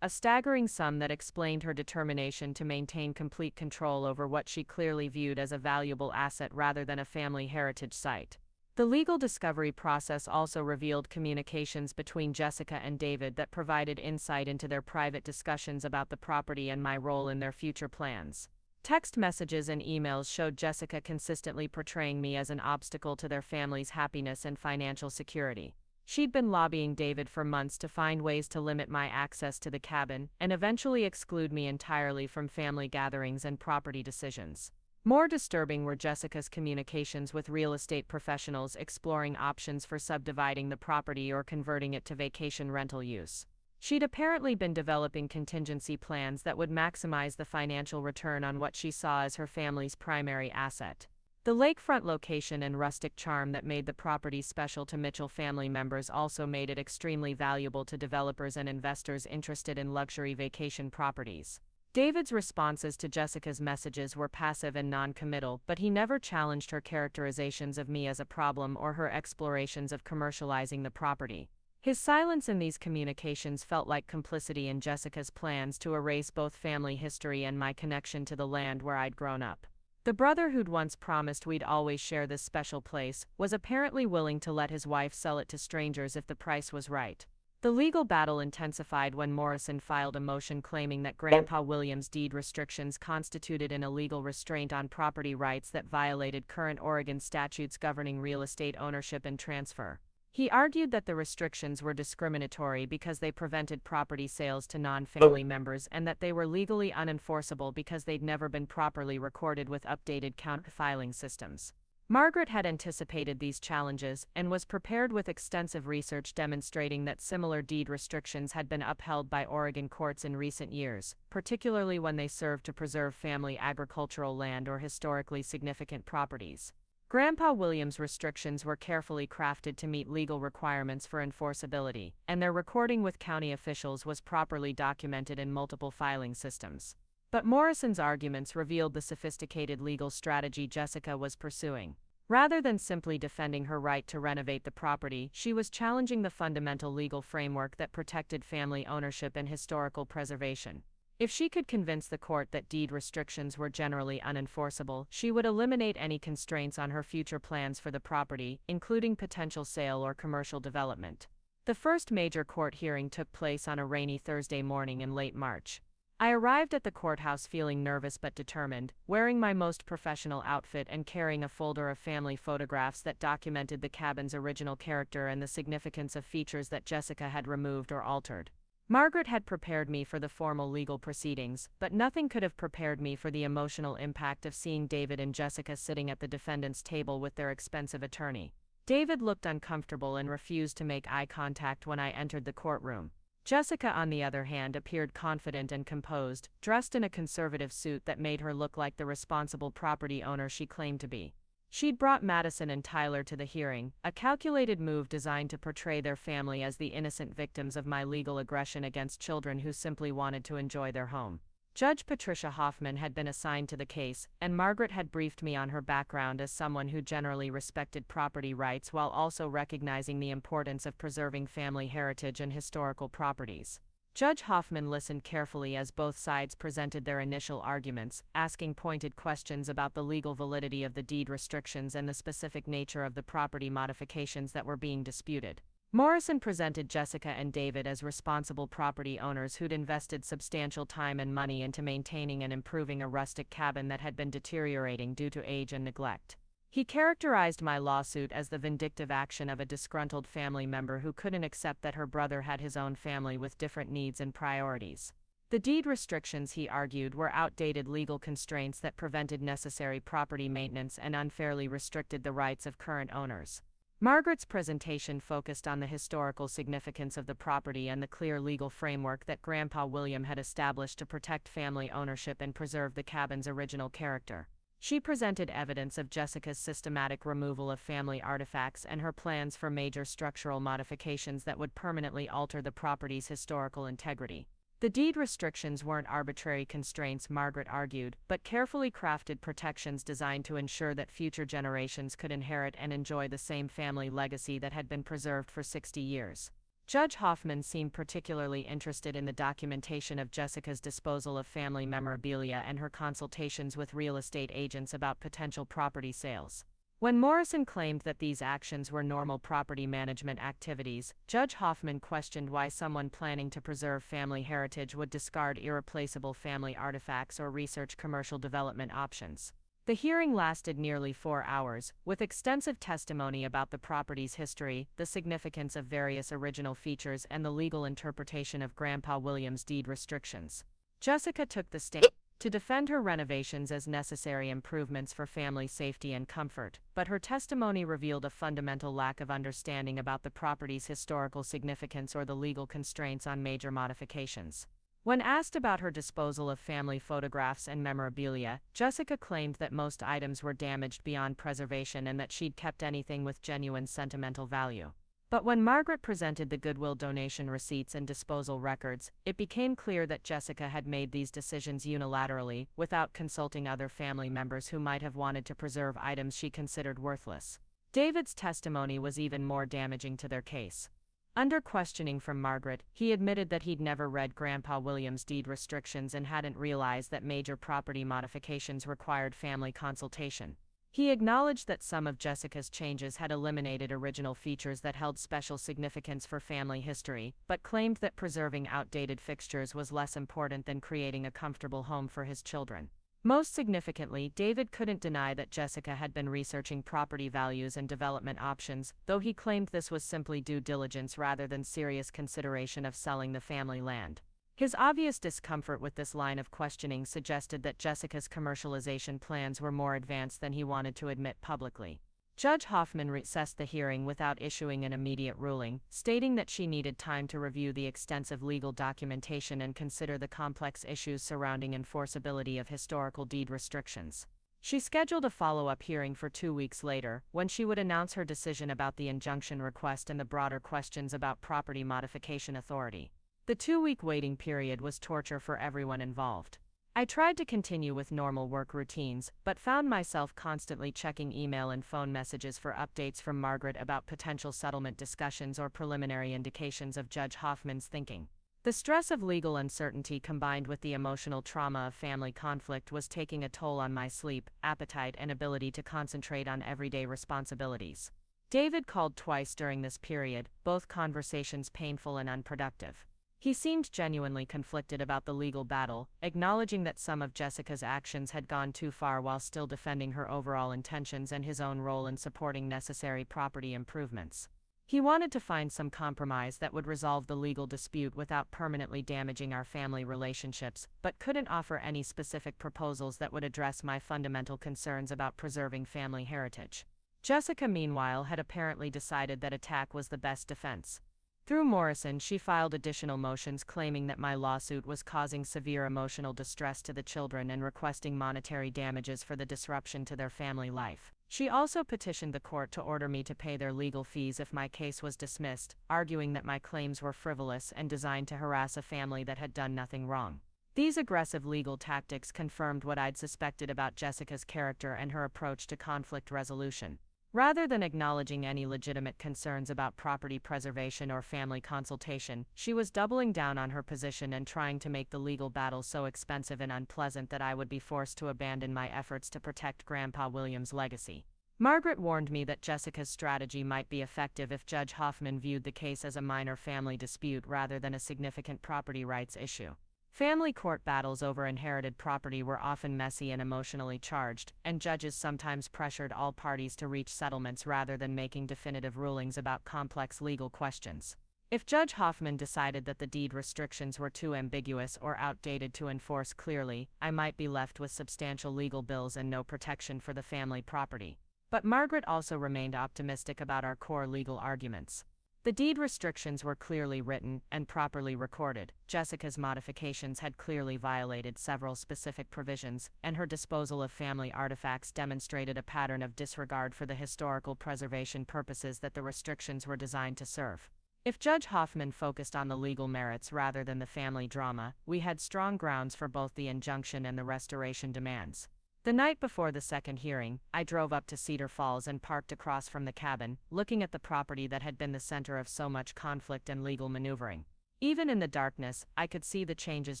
a staggering sum that explained her determination to maintain complete control over what she clearly viewed as a valuable asset rather than a family heritage site. The legal discovery process also revealed communications between Jessica and David that provided insight into their private discussions about the property and my role in their future plans. Text messages and emails showed Jessica consistently portraying me as an obstacle to their family's happiness and financial security. She'd been lobbying David for months to find ways to limit my access to the cabin and eventually exclude me entirely from family gatherings and property decisions. More disturbing were Jessica's communications with real estate professionals exploring options for subdividing the property or converting it to vacation rental use. She'd apparently been developing contingency plans that would maximize the financial return on what she saw as her family's primary asset. The lakefront location and rustic charm that made the property special to Mitchell family members also made it extremely valuable to developers and investors interested in luxury vacation properties. David's responses to Jessica's messages were passive and non-committal, but he never challenged her characterizations of me as a problem or her explorations of commercializing the property. His silence in these communications felt like complicity in Jessica's plans to erase both family history and my connection to the land where I'd grown up. The brother who'd once promised we'd always share this special place was apparently willing to let his wife sell it to strangers if the price was right. The legal battle intensified when Morrison filed a motion claiming that Grandpa Williams' deed restrictions constituted an illegal restraint on property rights that violated current Oregon statutes governing real estate ownership and transfer. He argued that the restrictions were discriminatory because they prevented property sales to non-family members and that they were legally unenforceable because they'd never been properly recorded with updated county filing systems. Margaret had anticipated these challenges and was prepared with extensive research demonstrating that similar deed restrictions had been upheld by Oregon courts in recent years, particularly when they served to preserve family agricultural land or historically significant properties. Grandpa Williams' restrictions were carefully crafted to meet legal requirements for enforceability, and their recording with county officials was properly documented in multiple filing systems. But Morrison's arguments revealed the sophisticated legal strategy Jessica was pursuing. Rather than simply defending her right to renovate the property, she was challenging the fundamental legal framework that protected family ownership and historical preservation. If she could convince the court that deed restrictions were generally unenforceable, she would eliminate any constraints on her future plans for the property, including potential sale or commercial development. The first major court hearing took place on a rainy Thursday morning in late March. I arrived at the courthouse feeling nervous but determined, wearing my most professional outfit and carrying a folder of family photographs that documented the cabin's original character and the significance of features that Jessica had removed or altered. Margaret had prepared me for the formal legal proceedings, but nothing could have prepared me for the emotional impact of seeing David and Jessica sitting at the defendant's table with their expensive attorney. David looked uncomfortable and refused to make eye contact when I entered the courtroom. Jessica, on the other hand, appeared confident and composed, dressed in a conservative suit that made her look like the responsible property owner she claimed to be. She'd brought Madison and Tyler to the hearing, a calculated move designed to portray their family as the innocent victims of my legal aggression against children who simply wanted to enjoy their home. Judge Patricia Hoffman had been assigned to the case, and Margaret had briefed me on her background as someone who generally respected property rights while also recognizing the importance of preserving family heritage and historical properties. Judge Hoffman listened carefully as both sides presented their initial arguments, asking pointed questions about the legal validity of the deed restrictions and the specific nature of the property modifications that were being disputed. Morrison presented Jessica and David as responsible property owners who'd invested substantial time and money into maintaining and improving a rustic cabin that had been deteriorating due to age and neglect. He characterized my lawsuit as the vindictive action of a disgruntled family member who couldn't accept that her brother had his own family with different needs and priorities. The deed restrictions, he argued, were outdated legal constraints that prevented necessary property maintenance and unfairly restricted the rights of current owners. Margaret's presentation focused on the historical significance of the property and the clear legal framework that Grandpa William had established to protect family ownership and preserve the cabin's original character. She presented evidence of Jessica's systematic removal of family artifacts and her plans for major structural modifications that would permanently alter the property's historical integrity. The deed restrictions weren't arbitrary constraints, Margaret argued, but carefully crafted protections designed to ensure that future generations could inherit and enjoy the same family legacy that had been preserved for 60 years. Judge Hoffman seemed particularly interested in the documentation of Jessica's disposal of family memorabilia and her consultations with real estate agents about potential property sales. When Morrison claimed that these actions were normal property management activities, Judge Hoffman questioned why someone planning to preserve family heritage would discard irreplaceable family artifacts or research commercial development options. The hearing lasted nearly 4 hours, with extensive testimony about the property's history, the significance of various original features, and the legal interpretation of Grandpa William's deed restrictions. Jessica took the stand to defend her renovations as necessary improvements for family safety and comfort, but her testimony revealed a fundamental lack of understanding about the property's historical significance or the legal constraints on major modifications. When asked about her disposal of family photographs and memorabilia, Jessica claimed that most items were damaged beyond preservation and that she'd kept anything with genuine sentimental value. But when Margaret presented the Goodwill donation receipts and disposal records, it became clear that Jessica had made these decisions unilaterally, without consulting other family members who might have wanted to preserve items she considered worthless. David's testimony was even more damaging to their case. Under questioning from Margaret, he admitted that he'd never read Grandpa William's deed restrictions and hadn't realized that major property modifications required family consultation. He acknowledged that some of Jessica's changes had eliminated original features that held special significance for family history, but claimed that preserving outdated fixtures was less important than creating a comfortable home for his children. Most significantly, David couldn't deny that Jessica had been researching property values and development options, though he claimed this was simply due diligence rather than serious consideration of selling the family land. His obvious discomfort with this line of questioning suggested that Jessica's commercialization plans were more advanced than he wanted to admit publicly. Judge Hoffman recessed the hearing without issuing an immediate ruling, stating that she needed time to review the extensive legal documentation and consider the complex issues surrounding enforceability of historical deed restrictions. She scheduled a follow-up hearing for 2 weeks later, when she would announce her decision about the injunction request and the broader questions about property modification authority. The 2-week waiting period was torture for everyone involved. I tried to continue with normal work routines, but found myself constantly checking email and phone messages for updates from Margaret about potential settlement discussions or preliminary indications of Judge Hoffman's thinking. The stress of legal uncertainty combined with the emotional trauma of family conflict was taking a toll on my sleep, appetite, and ability to concentrate on everyday responsibilities. David called twice during this period, both conversations painful and unproductive. He seemed genuinely conflicted about the legal battle, acknowledging that some of Jessica's actions had gone too far while still defending her overall intentions and his own role in supporting necessary property improvements. He wanted to find some compromise that would resolve the legal dispute without permanently damaging our family relationships, but couldn't offer any specific proposals that would address my fundamental concerns about preserving family heritage. Jessica, meanwhile, had apparently decided that attack was the best defense. Through Morrison, she filed additional motions claiming that my lawsuit was causing severe emotional distress to the children and requesting monetary damages for the disruption to their family life. She also petitioned the court to order me to pay their legal fees if my case was dismissed, arguing that my claims were frivolous and designed to harass a family that had done nothing wrong. These aggressive legal tactics confirmed what I'd suspected about Jessica's character and her approach to conflict resolution. Rather than acknowledging any legitimate concerns about property preservation or family consultation, she was doubling down on her position and trying to make the legal battle so expensive and unpleasant that I would be forced to abandon my efforts to protect Grandpa William's legacy. Margaret warned me that Jessica's strategy might be effective if Judge Hoffman viewed the case as a minor family dispute rather than a significant property rights issue. Family court battles over inherited property were often messy and emotionally charged, and judges sometimes pressured all parties to reach settlements rather than making definitive rulings about complex legal questions. If Judge Hoffman decided that the deed restrictions were too ambiguous or outdated to enforce clearly, I might be left with substantial legal bills and no protection for the family property. But Margaret also remained optimistic about our core legal arguments. The deed restrictions were clearly written and properly recorded. Jessica's modifications had clearly violated several specific provisions, and her disposal of family artifacts demonstrated a pattern of disregard for the historical preservation purposes that the restrictions were designed to serve. If Judge Hoffman focused on the legal merits rather than the family drama, we had strong grounds for both the injunction and the restoration demands. The night before the second hearing, I drove up to Cedar Falls and parked across from the cabin, looking at the property that had been the center of so much conflict and legal maneuvering. Even in the darkness, I could see the changes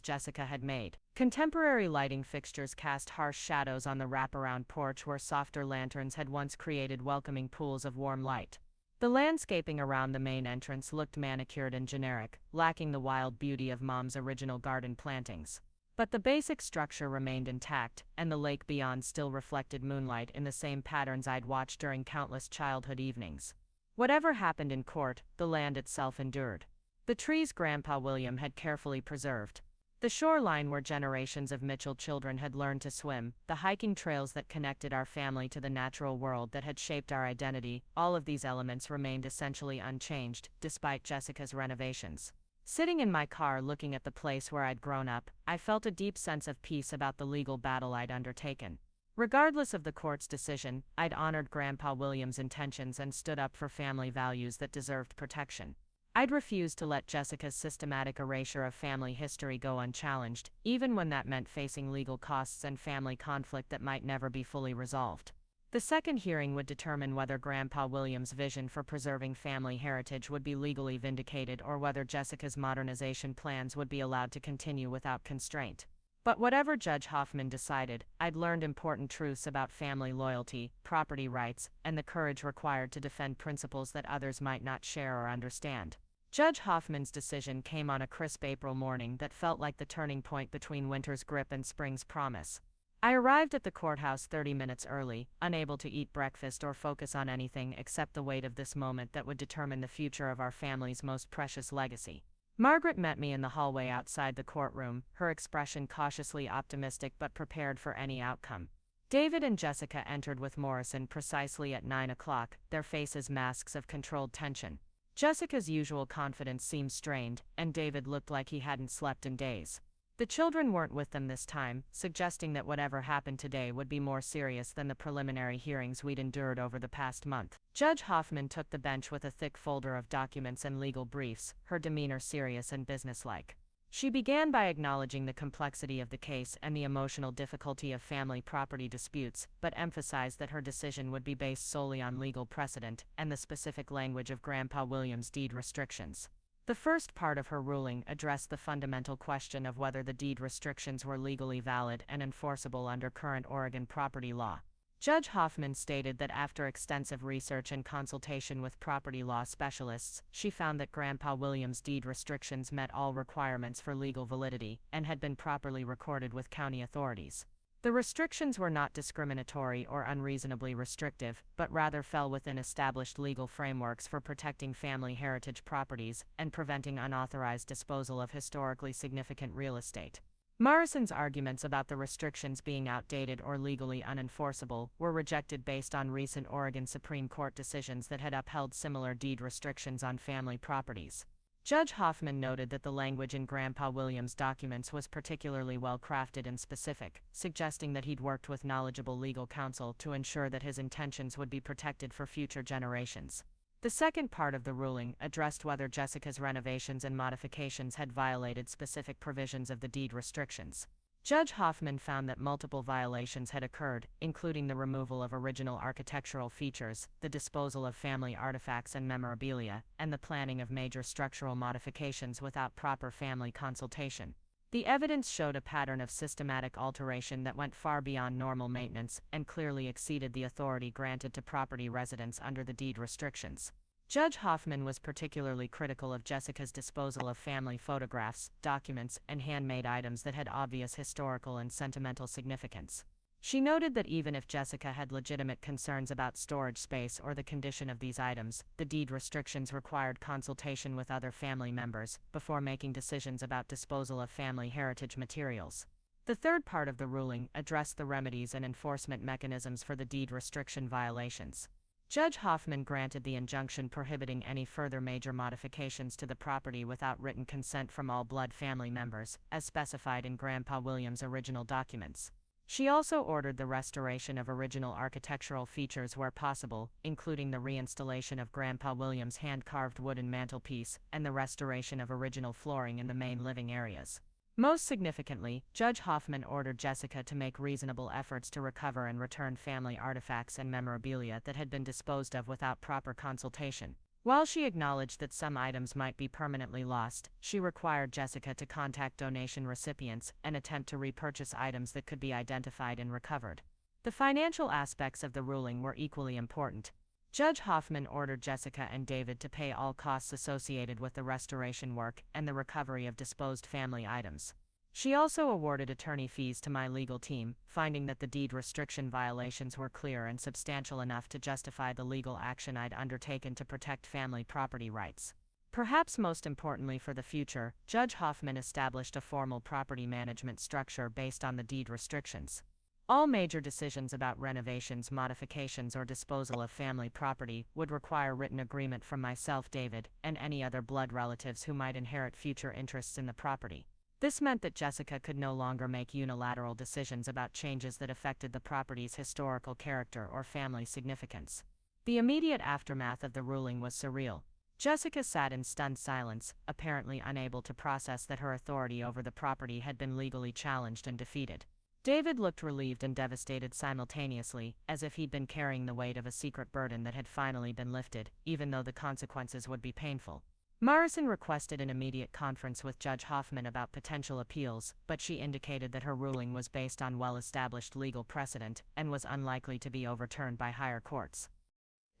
Jessica had made. Contemporary lighting fixtures cast harsh shadows on the wraparound porch where softer lanterns had once created welcoming pools of warm light. The landscaping around the main entrance looked manicured and generic, lacking the wild beauty of Mom's original garden plantings. But the basic structure remained intact, and the lake beyond still reflected moonlight in the same patterns I'd watched during countless childhood evenings. Whatever happened in court, the land itself endured. The trees Grandpa William had carefully preserved. The shoreline where generations of Mitchell children had learned to swim, the hiking trails that connected our family to the natural world that had shaped our identity, all of these elements remained essentially unchanged, despite Jessica's renovations. Sitting in my car looking at the place where I'd grown up, I felt a deep sense of peace about the legal battle I'd undertaken. Regardless of the court's decision, I'd honored Grandpa William's intentions and stood up for family values that deserved protection. I'd refused to let Jessica's systematic erasure of family history go unchallenged, even when that meant facing legal costs and family conflict that might never be fully resolved. The second hearing would determine whether Grandpa William's vision for preserving family heritage would be legally vindicated or whether Jessica's modernization plans would be allowed to continue without constraint. But whatever Judge Hoffman decided, I'd learned important truths about family loyalty, property rights, and the courage required to defend principles that others might not share or understand. Judge Hoffman's decision came on a crisp April morning that felt like the turning point between winter's grip and spring's promise. I arrived at the courthouse 30 minutes early, unable to eat breakfast or focus on anything except the weight of this moment that would determine the future of our family's most precious legacy. Margaret met me in the hallway outside the courtroom, her expression cautiously optimistic but prepared for any outcome. David and Jessica entered with Morrison precisely at 9 o'clock, their faces masks of controlled tension. Jessica's usual confidence seemed strained, and David looked like he hadn't slept in days. The children weren't with them this time, suggesting that whatever happened today would be more serious than the preliminary hearings we'd endured over the past month. Judge Hoffman took the bench with a thick folder of documents and legal briefs, her demeanor serious and businesslike. She began by acknowledging the complexity of the case and the emotional difficulty of family property disputes, but emphasized that her decision would be based solely on legal precedent and the specific language of Grandpa William's deed restrictions. The first part of her ruling addressed the fundamental question of whether the deed restrictions were legally valid and enforceable under current Oregon property law. Judge Hoffman stated that after extensive research and consultation with property law specialists, she found that Grandpa William's deed restrictions met all requirements for legal validity and had been properly recorded with county authorities. The restrictions were not discriminatory or unreasonably restrictive, but rather fell within established legal frameworks for protecting family heritage properties and preventing unauthorized disposal of historically significant real estate. Morrison's arguments about the restrictions being outdated or legally unenforceable were rejected based on recent Oregon Supreme Court decisions that had upheld similar deed restrictions on family properties. Judge Hoffman noted that the language in Grandpa William's documents was particularly well crafted and specific, suggesting that he'd worked with knowledgeable legal counsel to ensure that his intentions would be protected for future generations. The second part of the ruling addressed whether Jessica's renovations and modifications had violated specific provisions of the deed restrictions. Judge Hoffman found that multiple violations had occurred, including the removal of original architectural features, the disposal of family artifacts and memorabilia, and the planning of major structural modifications without proper family consultation. The evidence showed a pattern of systematic alteration that went far beyond normal maintenance and clearly exceeded the authority granted to property residents under the deed restrictions. Judge Hoffman was particularly critical of Jessica's disposal of family photographs, documents, and handmade items that had obvious historical and sentimental significance. She noted that even if Jessica had legitimate concerns about storage space or the condition of these items, the deed restrictions required consultation with other family members before making decisions about disposal of family heritage materials. The third part of the ruling addressed the remedies and enforcement mechanisms for the deed restriction violations. Judge Hoffman granted the injunction prohibiting any further major modifications to the property without written consent from all blood family members, as specified in Grandpa Williams' original documents. She also ordered the restoration of original architectural features where possible, including the reinstallation of Grandpa Williams' hand-carved wooden mantelpiece and the restoration of original flooring in the main living areas. Most significantly, Judge Hoffman ordered Jessica to make reasonable efforts to recover and return family artifacts and memorabilia that had been disposed of without proper consultation. While she acknowledged that some items might be permanently lost, she required Jessica to contact donation recipients and attempt to repurchase items that could be identified and recovered. The financial aspects of the ruling were equally important. Judge Hoffman ordered Jessica and David to pay all costs associated with the restoration work and the recovery of disposed family items. She also awarded attorney fees to my legal team, finding that the deed restriction violations were clear and substantial enough to justify the legal action I'd undertaken to protect family property rights. Perhaps most importantly for the future, Judge Hoffman established a formal property management structure based on the deed restrictions. All major decisions about renovations, modifications, or disposal of family property would require written agreement from myself, David, and any other blood relatives who might inherit future interests in the property. This meant that Jessica could no longer make unilateral decisions about changes that affected the property's historical character or family significance. The immediate aftermath of the ruling was surreal. Jessica sat in stunned silence, apparently unable to process that her authority over the property had been legally challenged and defeated. David looked relieved and devastated simultaneously, as if he'd been carrying the weight of a secret burden that had finally been lifted, even though the consequences would be painful. Morrison requested an immediate conference with Judge Hoffman about potential appeals, but she indicated that her ruling was based on well-established legal precedent and was unlikely to be overturned by higher courts.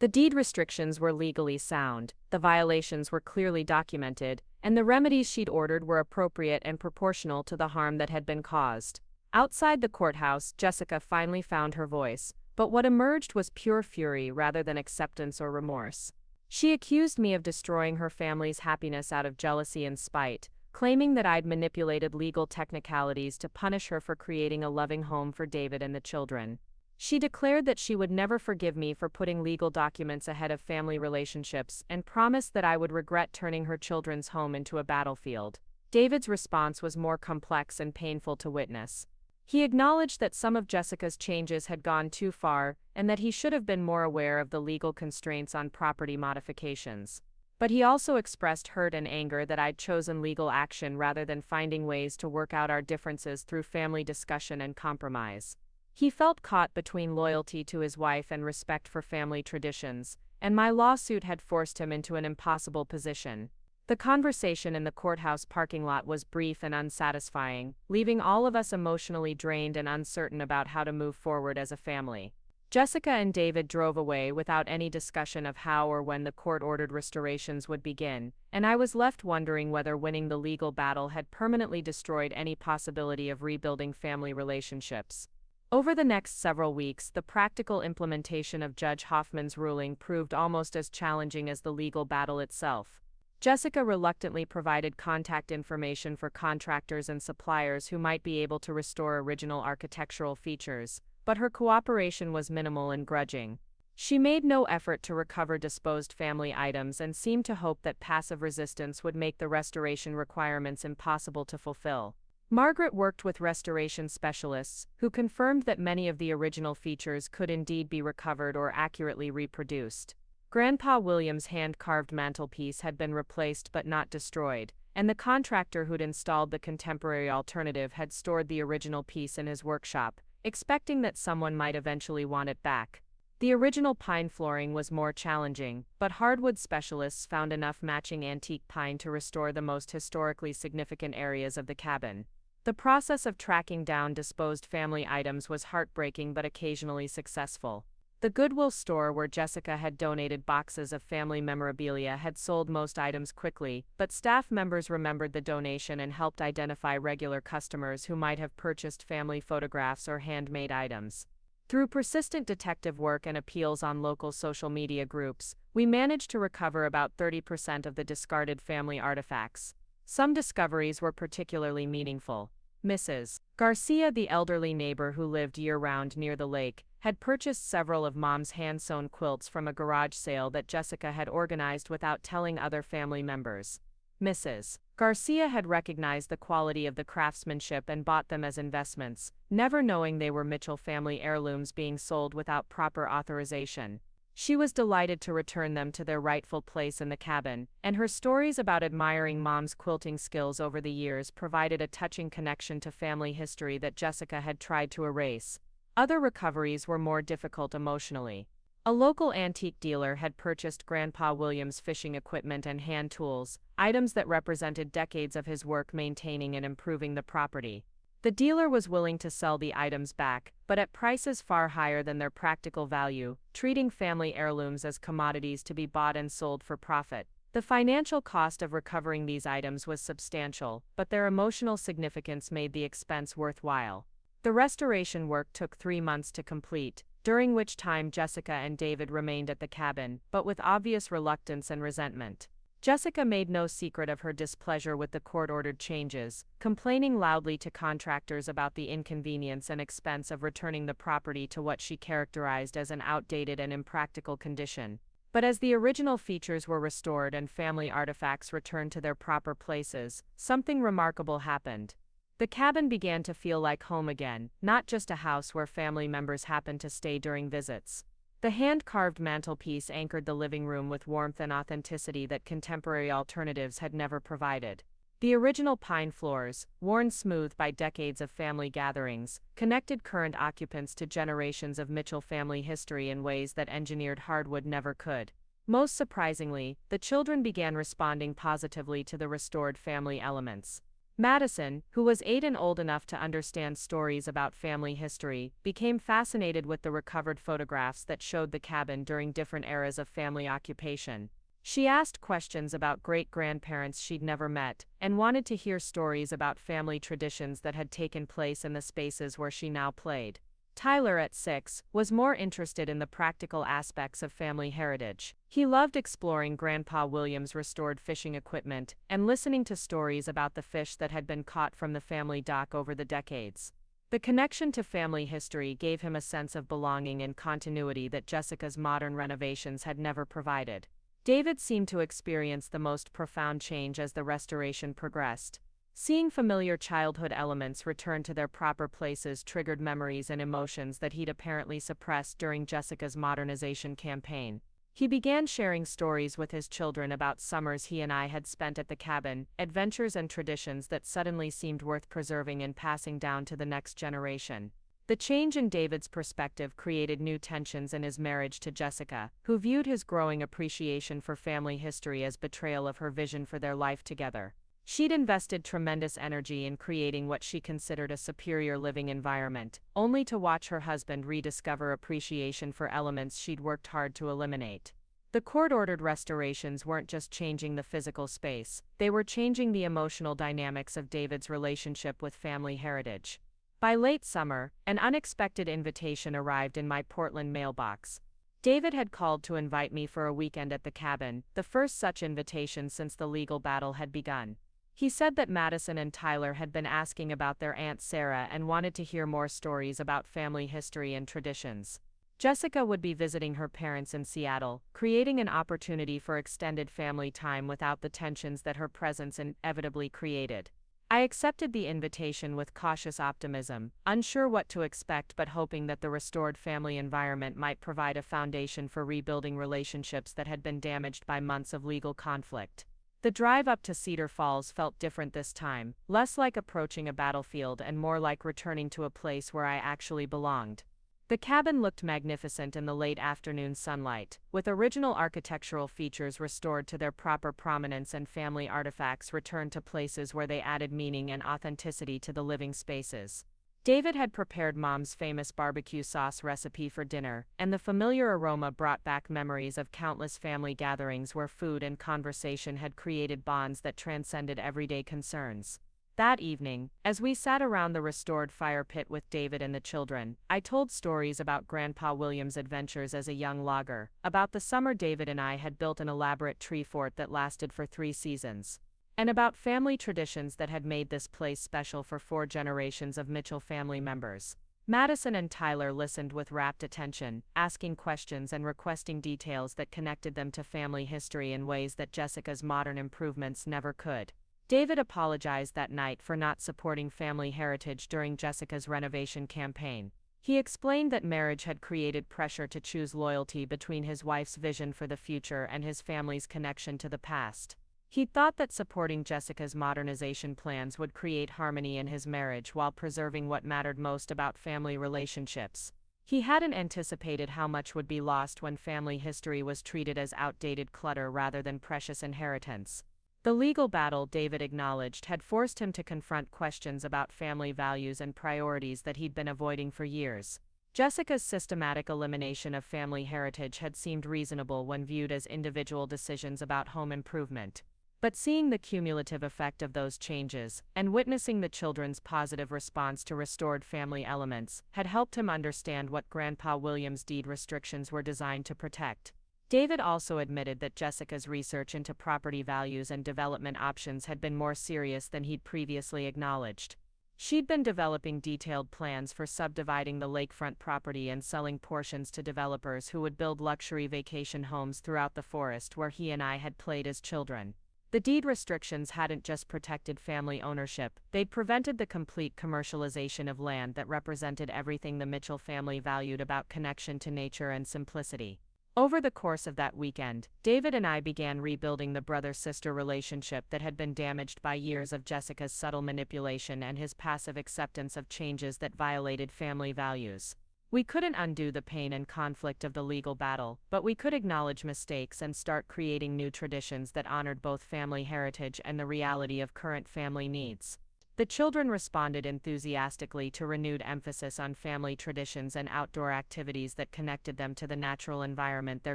The deed restrictions were legally sound, the violations were clearly documented, and the remedies she'd ordered were appropriate and proportional to the harm that had been caused. Outside the courthouse, Jessica finally found her voice, but what emerged was pure fury rather than acceptance or remorse. She accused me of destroying her family's happiness out of jealousy and spite, claiming that I'd manipulated legal technicalities to punish her for creating a loving home for David and the children. She declared that she would never forgive me for putting legal documents ahead of family relationships and promised that I would regret turning her children's home into a battlefield. David's response was more complex and painful to witness. He acknowledged that some of Jessica's changes had gone too far and that he should have been more aware of the legal constraints on property modifications. But he also expressed hurt and anger that I'd chosen legal action rather than finding ways to work out our differences through family discussion and compromise. He felt caught between loyalty to his wife and respect for family traditions, and my lawsuit had forced him into an impossible position. The conversation in the courthouse parking lot was brief and unsatisfying, leaving all of us emotionally drained and uncertain about how to move forward as a family. Jessica and David drove away without any discussion of how or when the court-ordered restorations would begin, and I was left wondering whether winning the legal battle had permanently destroyed any possibility of rebuilding family relationships. Over the next several weeks, the practical implementation of Judge Hoffman's ruling proved almost as challenging as the legal battle itself. Jessica reluctantly provided contact information for contractors and suppliers who might be able to restore original architectural features, but her cooperation was minimal and grudging. She made no effort to recover disposed family items and seemed to hope that passive resistance would make the restoration requirements impossible to fulfill. Margaret worked with restoration specialists, who confirmed that many of the original features could indeed be recovered or accurately reproduced. Grandpa Williams' hand-carved mantelpiece had been replaced but not destroyed, and the contractor who'd installed the contemporary alternative had stored the original piece in his workshop, expecting that someone might eventually want it back. The original pine flooring was more challenging, but hardwood specialists found enough matching antique pine to restore the most historically significant areas of the cabin. The process of tracking down disposed family items was heartbreaking but occasionally successful. The Goodwill store where Jessica had donated boxes of family memorabilia had sold most items quickly, but staff members remembered the donation and helped identify regular customers who might have purchased family photographs or handmade items. Through persistent detective work and appeals on local social media groups, we managed to recover about 30% of the discarded family artifacts. Some discoveries were particularly meaningful. Mrs. Garcia, the elderly neighbor who lived year-round near the lake, had purchased several of Mom's hand-sewn quilts from a garage sale that Jessica had organized without telling other family members. Mrs. Garcia had recognized the quality of the craftsmanship and bought them as investments, never knowing they were Mitchell family heirlooms being sold without proper authorization. She was delighted to return them to their rightful place in the cabin, and her stories about admiring Mom's quilting skills over the years provided a touching connection to family history that Jessica had tried to erase. Other recoveries were more difficult emotionally. A local antique dealer had purchased Grandpa Williams' fishing equipment and hand tools, items that represented decades of his work maintaining and improving the property. The dealer was willing to sell the items back, but at prices far higher than their practical value, treating family heirlooms as commodities to be bought and sold for profit. The financial cost of recovering these items was substantial, but their emotional significance made the expense worthwhile. The restoration work took 3 months to complete, during which time Jessica and David remained at the cabin, but with obvious reluctance and resentment. Jessica made no secret of her displeasure with the court-ordered changes, complaining loudly to contractors about the inconvenience and expense of returning the property to what she characterized as an outdated and impractical condition. But as the original features were restored and family artifacts returned to their proper places, something remarkable happened. The cabin began to feel like home again, not just a house where family members happened to stay during visits. The hand-carved mantelpiece anchored the living room with warmth and authenticity that contemporary alternatives had never provided. The original pine floors, worn smooth by decades of family gatherings, connected current occupants to generations of Mitchell family history in ways that engineered hardwood never could. Most surprisingly, the children began responding positively to the restored family elements. Madison, who was 8 and old enough to understand stories about family history, became fascinated with the recovered photographs that showed the cabin during different eras of family occupation. She asked questions about great-grandparents she'd never met, and wanted to hear stories about family traditions that had taken place in the spaces where she now played. Tyler, at 6, was more interested in the practical aspects of family heritage. He loved exploring Grandpa Williams' restored fishing equipment and listening to stories about the fish that had been caught from the family dock over the decades. The connection to family history gave him a sense of belonging and continuity that Jessica's modern renovations had never provided. David seemed to experience the most profound change as the restoration progressed. Seeing familiar childhood elements return to their proper places triggered memories and emotions that he'd apparently suppressed during Jessica's modernization campaign. He began sharing stories with his children about summers he and I had spent at the cabin, adventures and traditions that suddenly seemed worth preserving and passing down to the next generation. The change in David's perspective created new tensions in his marriage to Jessica, who viewed his growing appreciation for family history as betrayal of her vision for their life together. She'd invested tremendous energy in creating what she considered a superior living environment, only to watch her husband rediscover appreciation for elements she'd worked hard to eliminate. The court-ordered restorations weren't just changing the physical space, they were changing the emotional dynamics of David's relationship with family heritage. By late summer, an unexpected invitation arrived in my Portland mailbox. David had called to invite me for a weekend at the cabin, the first such invitation since the legal battle had begun. He said that Madison and Tyler had been asking about their Aunt Sarah and wanted to hear more stories about family history and traditions. Jessica would be visiting her parents in Seattle, creating an opportunity for extended family time without the tensions that her presence inevitably created. I accepted the invitation with cautious optimism, unsure what to expect but hoping that the restored family environment might provide a foundation for rebuilding relationships that had been damaged by months of legal conflict. The drive up to Cedar Falls felt different this time, less like approaching a battlefield and more like returning to a place where I actually belonged. The cabin looked magnificent in the late afternoon sunlight, with original architectural features restored to their proper prominence and family artifacts returned to places where they added meaning and authenticity to the living spaces. David had prepared Mom's famous barbecue sauce recipe for dinner, and the familiar aroma brought back memories of countless family gatherings where food and conversation had created bonds that transcended everyday concerns. That evening, as we sat around the restored fire pit with David and the children, I told stories about Grandpa Williams' adventures as a young logger, about the summer David and I had built an elaborate tree fort that lasted for 3 seasons. and about family traditions that had made this place special for 4 generations of Mitchell family members. Madison and Tyler listened with rapt attention, asking questions and requesting details that connected them to family history in ways that Jessica's modern improvements never could. David apologized that night for not supporting family heritage during Jessica's renovation campaign. He explained that marriage had created pressure to choose loyalty between his wife's vision for the future and his family's connection to the past. He thought that supporting Jessica's modernization plans would create harmony in his marriage while preserving what mattered most about family relationships. He hadn't anticipated how much would be lost when family history was treated as outdated clutter rather than precious inheritance. The legal battle, David acknowledged, had forced him to confront questions about family values and priorities that he'd been avoiding for years. Jessica's systematic elimination of family heritage had seemed reasonable when viewed as individual decisions about home improvement. But seeing the cumulative effect of those changes, and witnessing the children's positive response to restored family elements, had helped him understand what Grandpa Williams' deed restrictions were designed to protect. David also admitted that Jessica's research into property values and development options had been more serious than he'd previously acknowledged. She'd been developing detailed plans for subdividing the lakefront property and selling portions to developers who would build luxury vacation homes throughout the forest where he and I had played as children. The deed restrictions hadn't just protected family ownership, they'd prevented the complete commercialization of land that represented everything the Mitchell family valued about connection to nature and simplicity. Over the course of that weekend, David and I began rebuilding the brother-sister relationship that had been damaged by years of Jessica's subtle manipulation and his passive acceptance of changes that violated family values. We couldn't undo the pain and conflict of the legal battle, but we could acknowledge mistakes and start creating new traditions that honored both family heritage and the reality of current family needs. The children responded enthusiastically to renewed emphasis on family traditions and outdoor activities that connected them to the natural environment their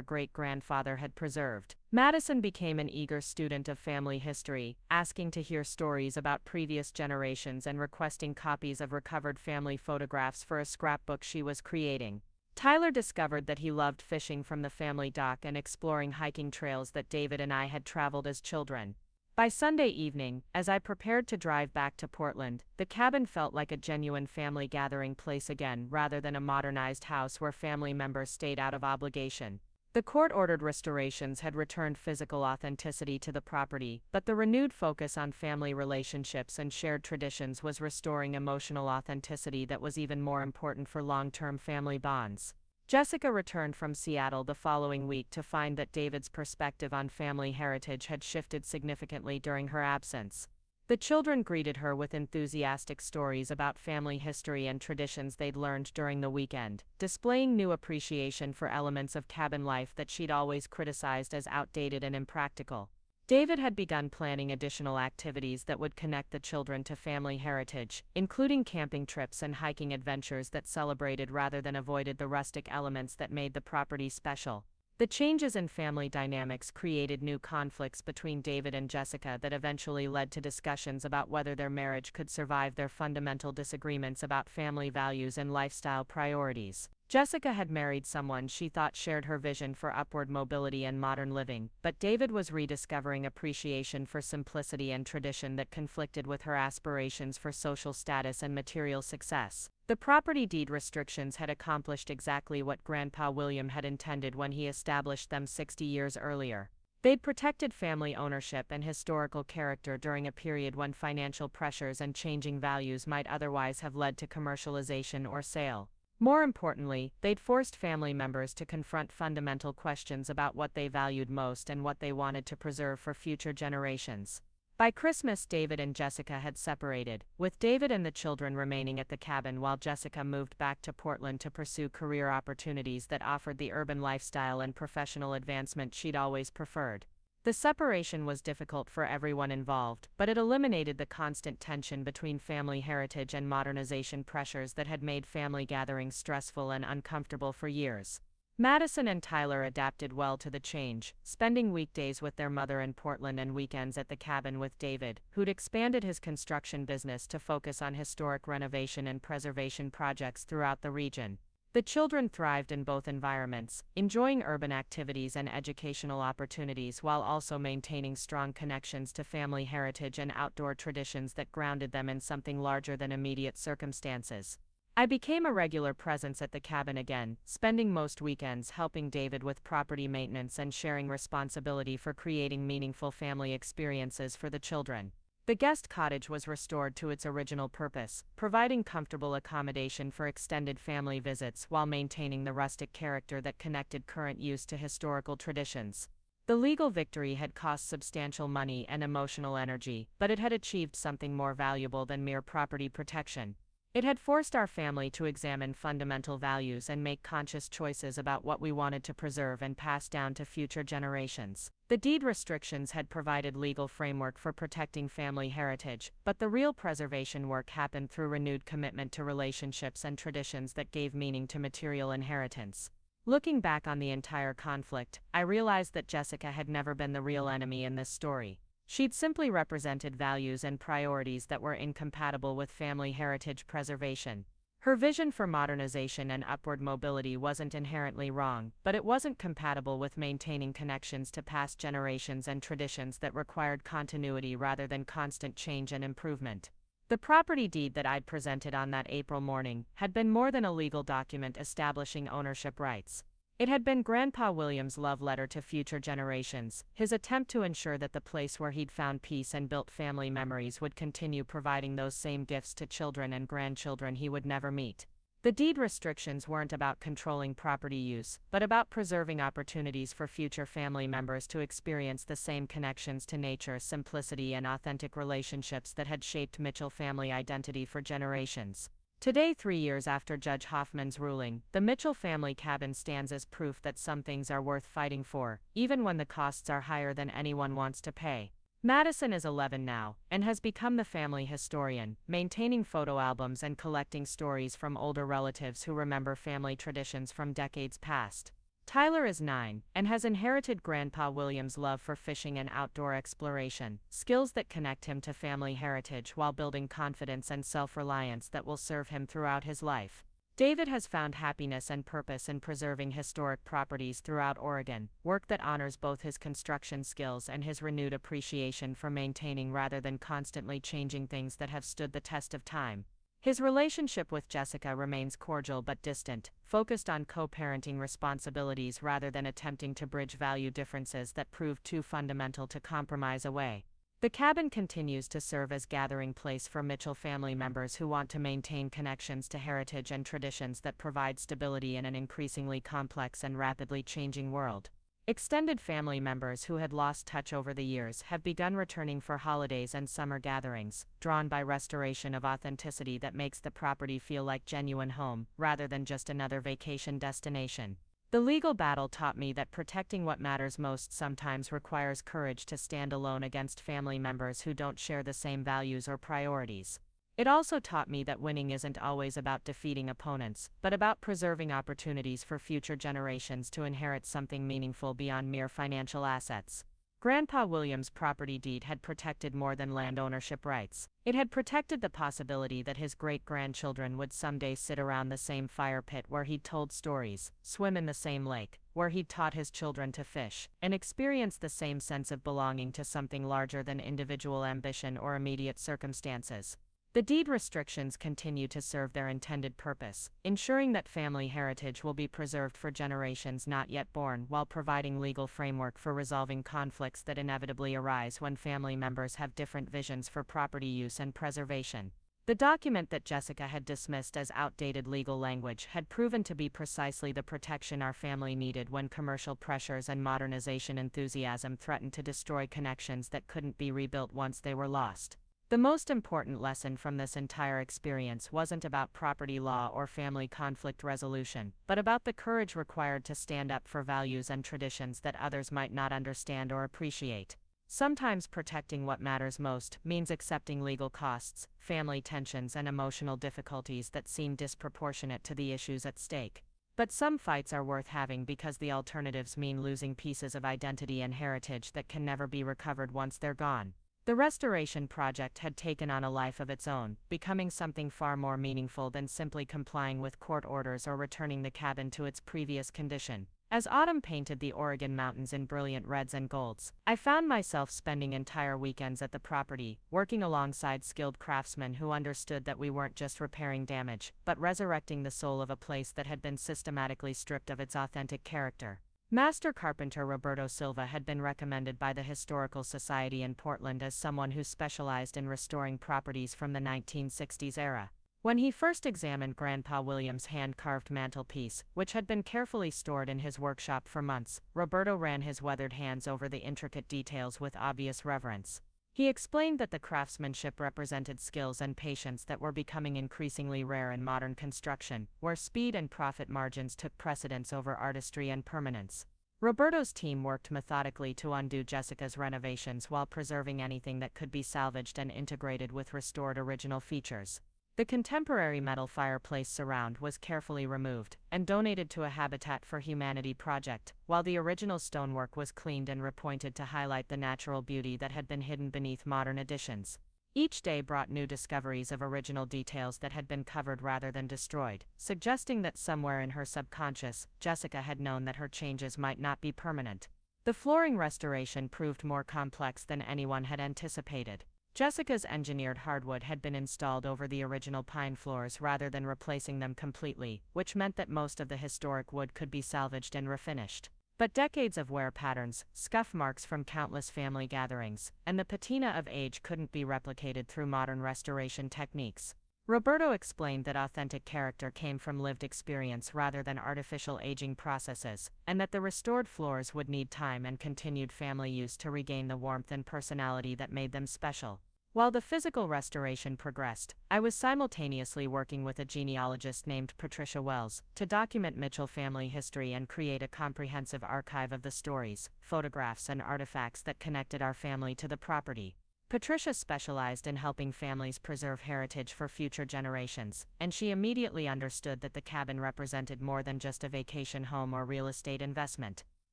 great-grandfather had preserved. Madison became an eager student of family history, asking to hear stories about previous generations and requesting copies of recovered family photographs for a scrapbook she was creating. Tyler discovered that he loved fishing from the family dock and exploring hiking trails that David and I had traveled as children. By Sunday evening, as I prepared to drive back to Portland, the cabin felt like a genuine family gathering place again rather than a modernized house where family members stayed out of obligation. The court-ordered restorations had returned physical authenticity to the property, but the renewed focus on family relationships and shared traditions was restoring emotional authenticity that was even more important for long-term family bonds. Jessica returned from Seattle the following week to find that David's perspective on family heritage had shifted significantly during her absence. The children greeted her with enthusiastic stories about family history and traditions they'd learned during the weekend, displaying new appreciation for elements of cabin life that she'd always criticized as outdated and impractical. David had begun planning additional activities that would connect the children to family heritage, including camping trips and hiking adventures that celebrated rather than avoided the rustic elements that made the property special. The changes in family dynamics created new conflicts between David and Jessica that eventually led to discussions about whether their marriage could survive their fundamental disagreements about family values and lifestyle priorities. Jessica had married someone she thought shared her vision for upward mobility and modern living, but David was rediscovering appreciation for simplicity and tradition that conflicted with her aspirations for social status and material success. The property deed restrictions had accomplished exactly what Grandpa William had intended when he established them 60 years earlier. They'd protected family ownership and historical character during a period when financial pressures and changing values might otherwise have led to commercialization or sale. More importantly, they'd forced family members to confront fundamental questions about what they valued most and what they wanted to preserve for future generations. By Christmas, David and Jessica had separated, with David and the children remaining at the cabin while Jessica moved back to Portland to pursue career opportunities that offered the urban lifestyle and professional advancement she'd always preferred. The separation was difficult for everyone involved, but it eliminated the constant tension between family heritage and modernization pressures that had made family gatherings stressful and uncomfortable for years. Madison and Tyler adapted well to the change, spending weekdays with their mother in Portland and weekends at the cabin with David, who'd expanded his construction business to focus on historic renovation and preservation projects throughout the region. The children thrived in both environments, enjoying urban activities and educational opportunities while also maintaining strong connections to family heritage and outdoor traditions that grounded them in something larger than immediate circumstances. I became a regular presence at the cabin again, spending most weekends helping David with property maintenance and sharing responsibility for creating meaningful family experiences for the children. The guest cottage was restored to its original purpose, providing comfortable accommodation for extended family visits while maintaining the rustic character that connected current use to historical traditions. The legal victory had cost substantial money and emotional energy, but it had achieved something more valuable than mere property protection. It had forced our family to examine fundamental values and make conscious choices about what we wanted to preserve and pass down to future generations. The deed restrictions had provided legal framework for protecting family heritage, but the real preservation work happened through renewed commitment to relationships and traditions that gave meaning to material inheritance. Looking back on the entire conflict, I realized that Jessica had never been the real enemy in this story. She'd simply represented values and priorities that were incompatible with family heritage preservation. Her vision for modernization and upward mobility wasn't inherently wrong, but it wasn't compatible with maintaining connections to past generations and traditions that required continuity rather than constant change and improvement. The property deed that I'd presented on that April morning had been more than a legal document establishing ownership rights. It had been Grandpa William's love letter to future generations, his attempt to ensure that the place where he'd found peace and built family memories would continue providing those same gifts to children and grandchildren he would never meet. The deed restrictions weren't about controlling property use, but about preserving opportunities for future family members to experience the same connections to nature, simplicity, and authentic relationships that had shaped Mitchell family identity for generations. Today, 3 years after Judge Hoffman's ruling, the Mitchell family cabin stands as proof that some things are worth fighting for, even when the costs are higher than anyone wants to pay. Madison is 11 now, and has become the family historian, maintaining photo albums and collecting stories from older relatives who remember family traditions from decades past. Tyler is 9, and has inherited Grandpa William's love for fishing and outdoor exploration, skills that connect him to family heritage while building confidence and self-reliance that will serve him throughout his life. David has found happiness and purpose in preserving historic properties throughout Oregon, work that honors both his construction skills and his renewed appreciation for maintaining rather than constantly changing things that have stood the test of time. His relationship with Jessica remains cordial but distant, focused on co-parenting responsibilities rather than attempting to bridge value differences that proved too fundamental to compromise away. The cabin continues to serve as gathering place for Mitchell family members who want to maintain connections to heritage and traditions that provide stability in an increasingly complex and rapidly changing world. Extended family members who had lost touch over the years have begun returning for holidays and summer gatherings, drawn by restoration of authenticity that makes the property feel like genuine home, rather than just another vacation destination. The legal battle taught me that protecting what matters most sometimes requires courage to stand alone against family members who don't share the same values or priorities. It also taught me that winning isn't always about defeating opponents, but about preserving opportunities for future generations to inherit something meaningful beyond mere financial assets. Grandpa William's property deed had protected more than land ownership rights. It had protected the possibility that his great-grandchildren would someday sit around the same fire pit where he'd told stories, swim in the same lake, where he'd taught his children to fish, and experience the same sense of belonging to something larger than individual ambition or immediate circumstances. The deed restrictions continue to serve their intended purpose, ensuring that family heritage will be preserved for generations not yet born while providing legal framework for resolving conflicts that inevitably arise when family members have different visions for property use and preservation. The document that Jessica had dismissed as outdated legal language had proven to be precisely the protection our family needed when commercial pressures and modernization enthusiasm threatened to destroy connections that couldn't be rebuilt once they were lost. The most important lesson from this entire experience wasn't about property law or family conflict resolution, but about the courage required to stand up for values and traditions that others might not understand or appreciate. Sometimes protecting what matters most means accepting legal costs, family tensions, and emotional difficulties that seem disproportionate to the issues at stake. But some fights are worth having because the alternatives mean losing pieces of identity and heritage that can never be recovered once they're gone. The restoration project had taken on a life of its own, becoming something far more meaningful than simply complying with court orders or returning the cabin to its previous condition. As autumn painted the Oregon mountains in brilliant reds and golds, I found myself spending entire weekends at the property, working alongside skilled craftsmen who understood that we weren't just repairing damage, but resurrecting the soul of a place that had been systematically stripped of its authentic character. Master carpenter Roberto Silva had been recommended by the Historical Society in Portland as someone who specialized in restoring properties from the 1960s era. When he first examined Grandpa Williams' hand-carved mantelpiece, which had been carefully stored in his workshop for months, Roberto ran his weathered hands over the intricate details with obvious reverence. He explained that the craftsmanship represented skills and patience that were becoming increasingly rare in modern construction, where speed and profit margins took precedence over artistry and permanence. Roberto's team worked methodically to undo Jessica's renovations while preserving anything that could be salvaged and integrated with restored original features. The contemporary metal fireplace surround was carefully removed and donated to a Habitat for Humanity project, while the original stonework was cleaned and repointed to highlight the natural beauty that had been hidden beneath modern additions. Each day brought new discoveries of original details that had been covered rather than destroyed, suggesting that somewhere in her subconscious, Jessica had known that her changes might not be permanent. The flooring restoration proved more complex than anyone had anticipated. Jessica's engineered hardwood had been installed over the original pine floors rather than replacing them completely, which meant that most of the historic wood could be salvaged and refinished. But decades of wear patterns, scuff marks from countless family gatherings, and the patina of age couldn't be replicated through modern restoration techniques. Roberto explained that authentic character came from lived experience rather than artificial aging processes, and that the restored floors would need time and continued family use to regain the warmth and personality that made them special. While the physical restoration progressed, I was simultaneously working with a genealogist named Patricia Wells to document Mitchell family history and create a comprehensive archive of the stories, photographs, and artifacts that connected our family to the property. Patricia specialized in helping families preserve heritage for future generations, and she immediately understood that the cabin represented more than just a vacation home or real estate investment.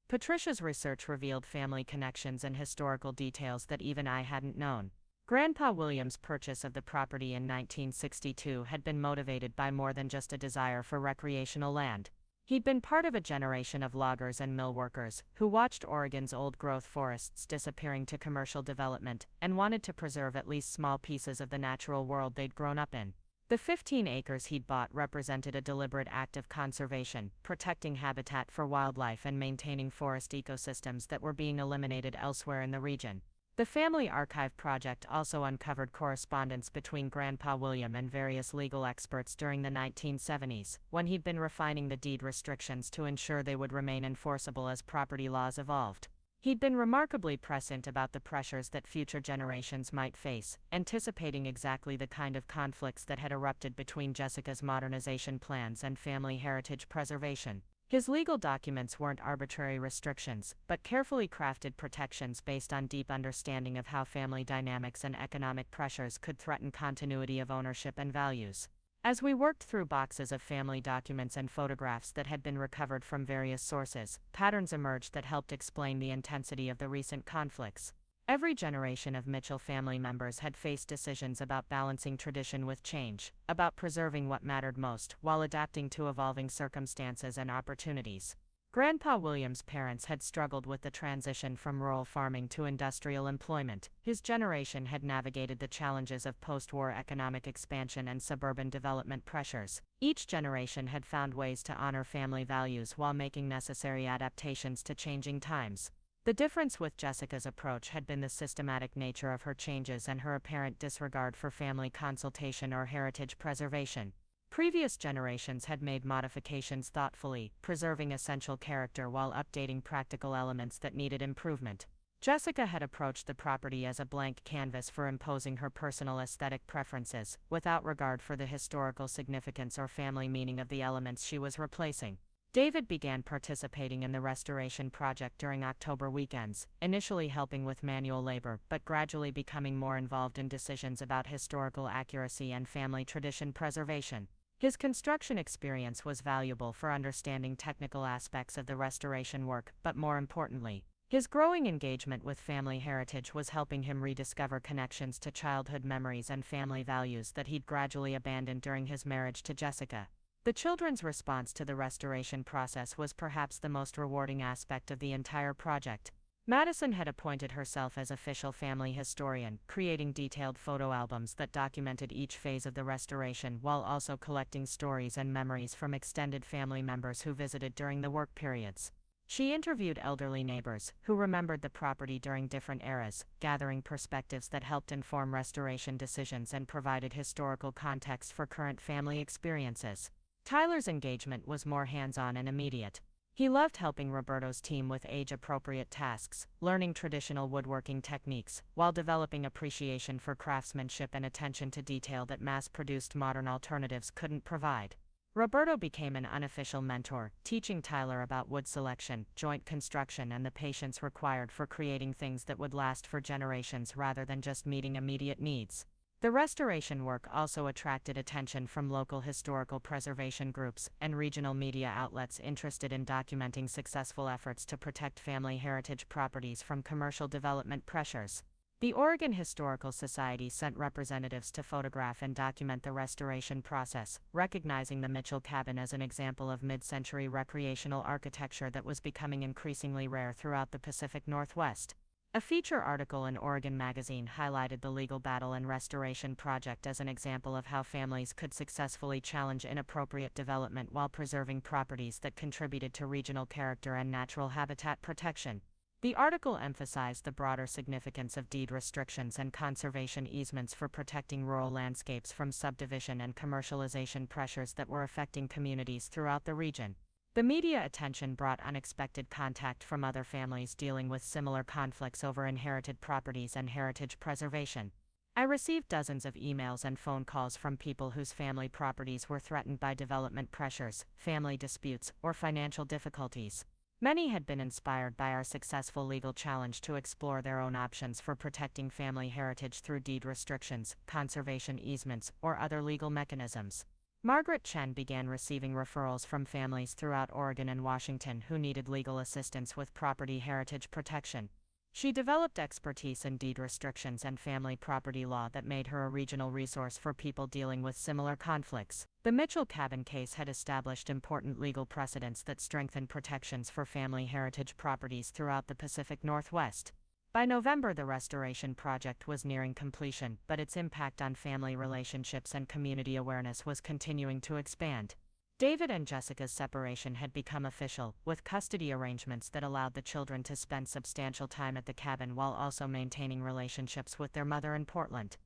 Patricia's research revealed family connections and historical details that even I hadn't known. Grandpa Williams' purchase of the property in 1962 had been motivated by more than just a desire for recreational land. He'd been part of a generation of loggers and mill workers who watched Oregon's old-growth forests disappearing to commercial development and wanted to preserve at least small pieces of the natural world they'd grown up in. The 15 acres he'd bought represented a deliberate act of conservation, protecting habitat for wildlife and maintaining forest ecosystems that were being eliminated elsewhere in the region. The Family Archive Project also uncovered correspondence between Grandpa William and various legal experts during the 1970s, when he'd been refining the deed restrictions to ensure they would remain enforceable as property laws evolved. He'd been remarkably prescient about the pressures that future generations might face, anticipating exactly the kind of conflicts that had erupted between Jessica's modernization plans and family heritage preservation. His legal documents weren't arbitrary restrictions, but carefully crafted protections based on deep understanding of how family dynamics and economic pressures could threaten continuity of ownership and values. As we worked through boxes of family documents and photographs that had been recovered from various sources, patterns emerged that helped explain the intensity of the recent conflicts. Every generation of Mitchell family members had faced decisions about balancing tradition with change, about preserving what mattered most while adapting to evolving circumstances and opportunities. Grandpa Williams' parents had struggled with the transition from rural farming to industrial employment. His generation had navigated the challenges of post-war economic expansion and suburban development pressures. Each generation had found ways to honor family values while making necessary adaptations to changing times. The difference with Jessica's approach had been the systematic nature of her changes and her apparent disregard for family consultation or heritage preservation. Previous generations had made modifications thoughtfully, preserving essential character while updating practical elements that needed improvement. Jessica had approached the property as a blank canvas for imposing her personal aesthetic preferences, without regard for the historical significance or family meaning of the elements she was replacing. David began participating in the restoration project during October weekends, initially helping with manual labor but gradually becoming more involved in decisions about historical accuracy and family tradition preservation. His construction experience was valuable for understanding technical aspects of the restoration work, but more importantly, His growing engagement with family heritage was helping him rediscover connections to childhood memories and family values that he'd gradually abandoned during his marriage to Jessica. The children's response to the restoration process was perhaps the most rewarding aspect of the entire project. Madison had appointed herself as official family historian, creating detailed photo albums that documented each phase of the restoration while also collecting stories and memories from extended family members who visited during the work periods. She interviewed elderly neighbors who remembered the property during different eras, gathering perspectives that helped inform restoration decisions and provided historical context for current family experiences. Tyler's engagement was more hands-on and immediate. He loved helping Roberto's team with age-appropriate tasks, learning traditional woodworking techniques, while developing appreciation for craftsmanship and attention to detail that mass-produced modern alternatives couldn't provide. Roberto became an unofficial mentor, teaching Tyler about wood selection, joint construction, and the patience required for creating things that would last for generations rather than just meeting immediate needs. The restoration work also attracted attention from local historical preservation groups and regional media outlets interested in documenting successful efforts to protect family heritage properties from commercial development pressures. The Oregon Historical Society sent representatives to photograph and document the restoration process, recognizing the Mitchell cabin as an example of mid-century recreational architecture that was becoming increasingly rare throughout the Pacific Northwest. A feature article in Oregon Magazine highlighted the legal battle and restoration project as an example of how families could successfully challenge inappropriate development while preserving properties that contributed to regional character and natural habitat protection. The article emphasized the broader significance of deed restrictions and conservation easements for protecting rural landscapes from subdivision and commercialization pressures that were affecting communities throughout the region. The media attention brought unexpected contact from other families dealing with similar conflicts over inherited properties and heritage preservation. I received dozens of emails and phone calls from people whose family properties were threatened by development pressures, family disputes, or financial difficulties. Many had been inspired by our successful legal challenge to explore their own options for protecting family heritage through deed restrictions, conservation easements, or other legal mechanisms. Margaret Chen began receiving referrals from families throughout Oregon and Washington who needed legal assistance with property heritage protection. She developed expertise in deed restrictions and family property law that made her a regional resource for people dealing with similar conflicts. The Mitchell cabin case had established important legal precedents that strengthened protections for family heritage properties throughout the Pacific Northwest. By November, the restoration project was nearing completion, but its impact on family relationships and community awareness was continuing to expand. David and Jessica's separation had become official, with custody arrangements that allowed the children to spend substantial time at the cabin while also maintaining relationships with their mother in Portland.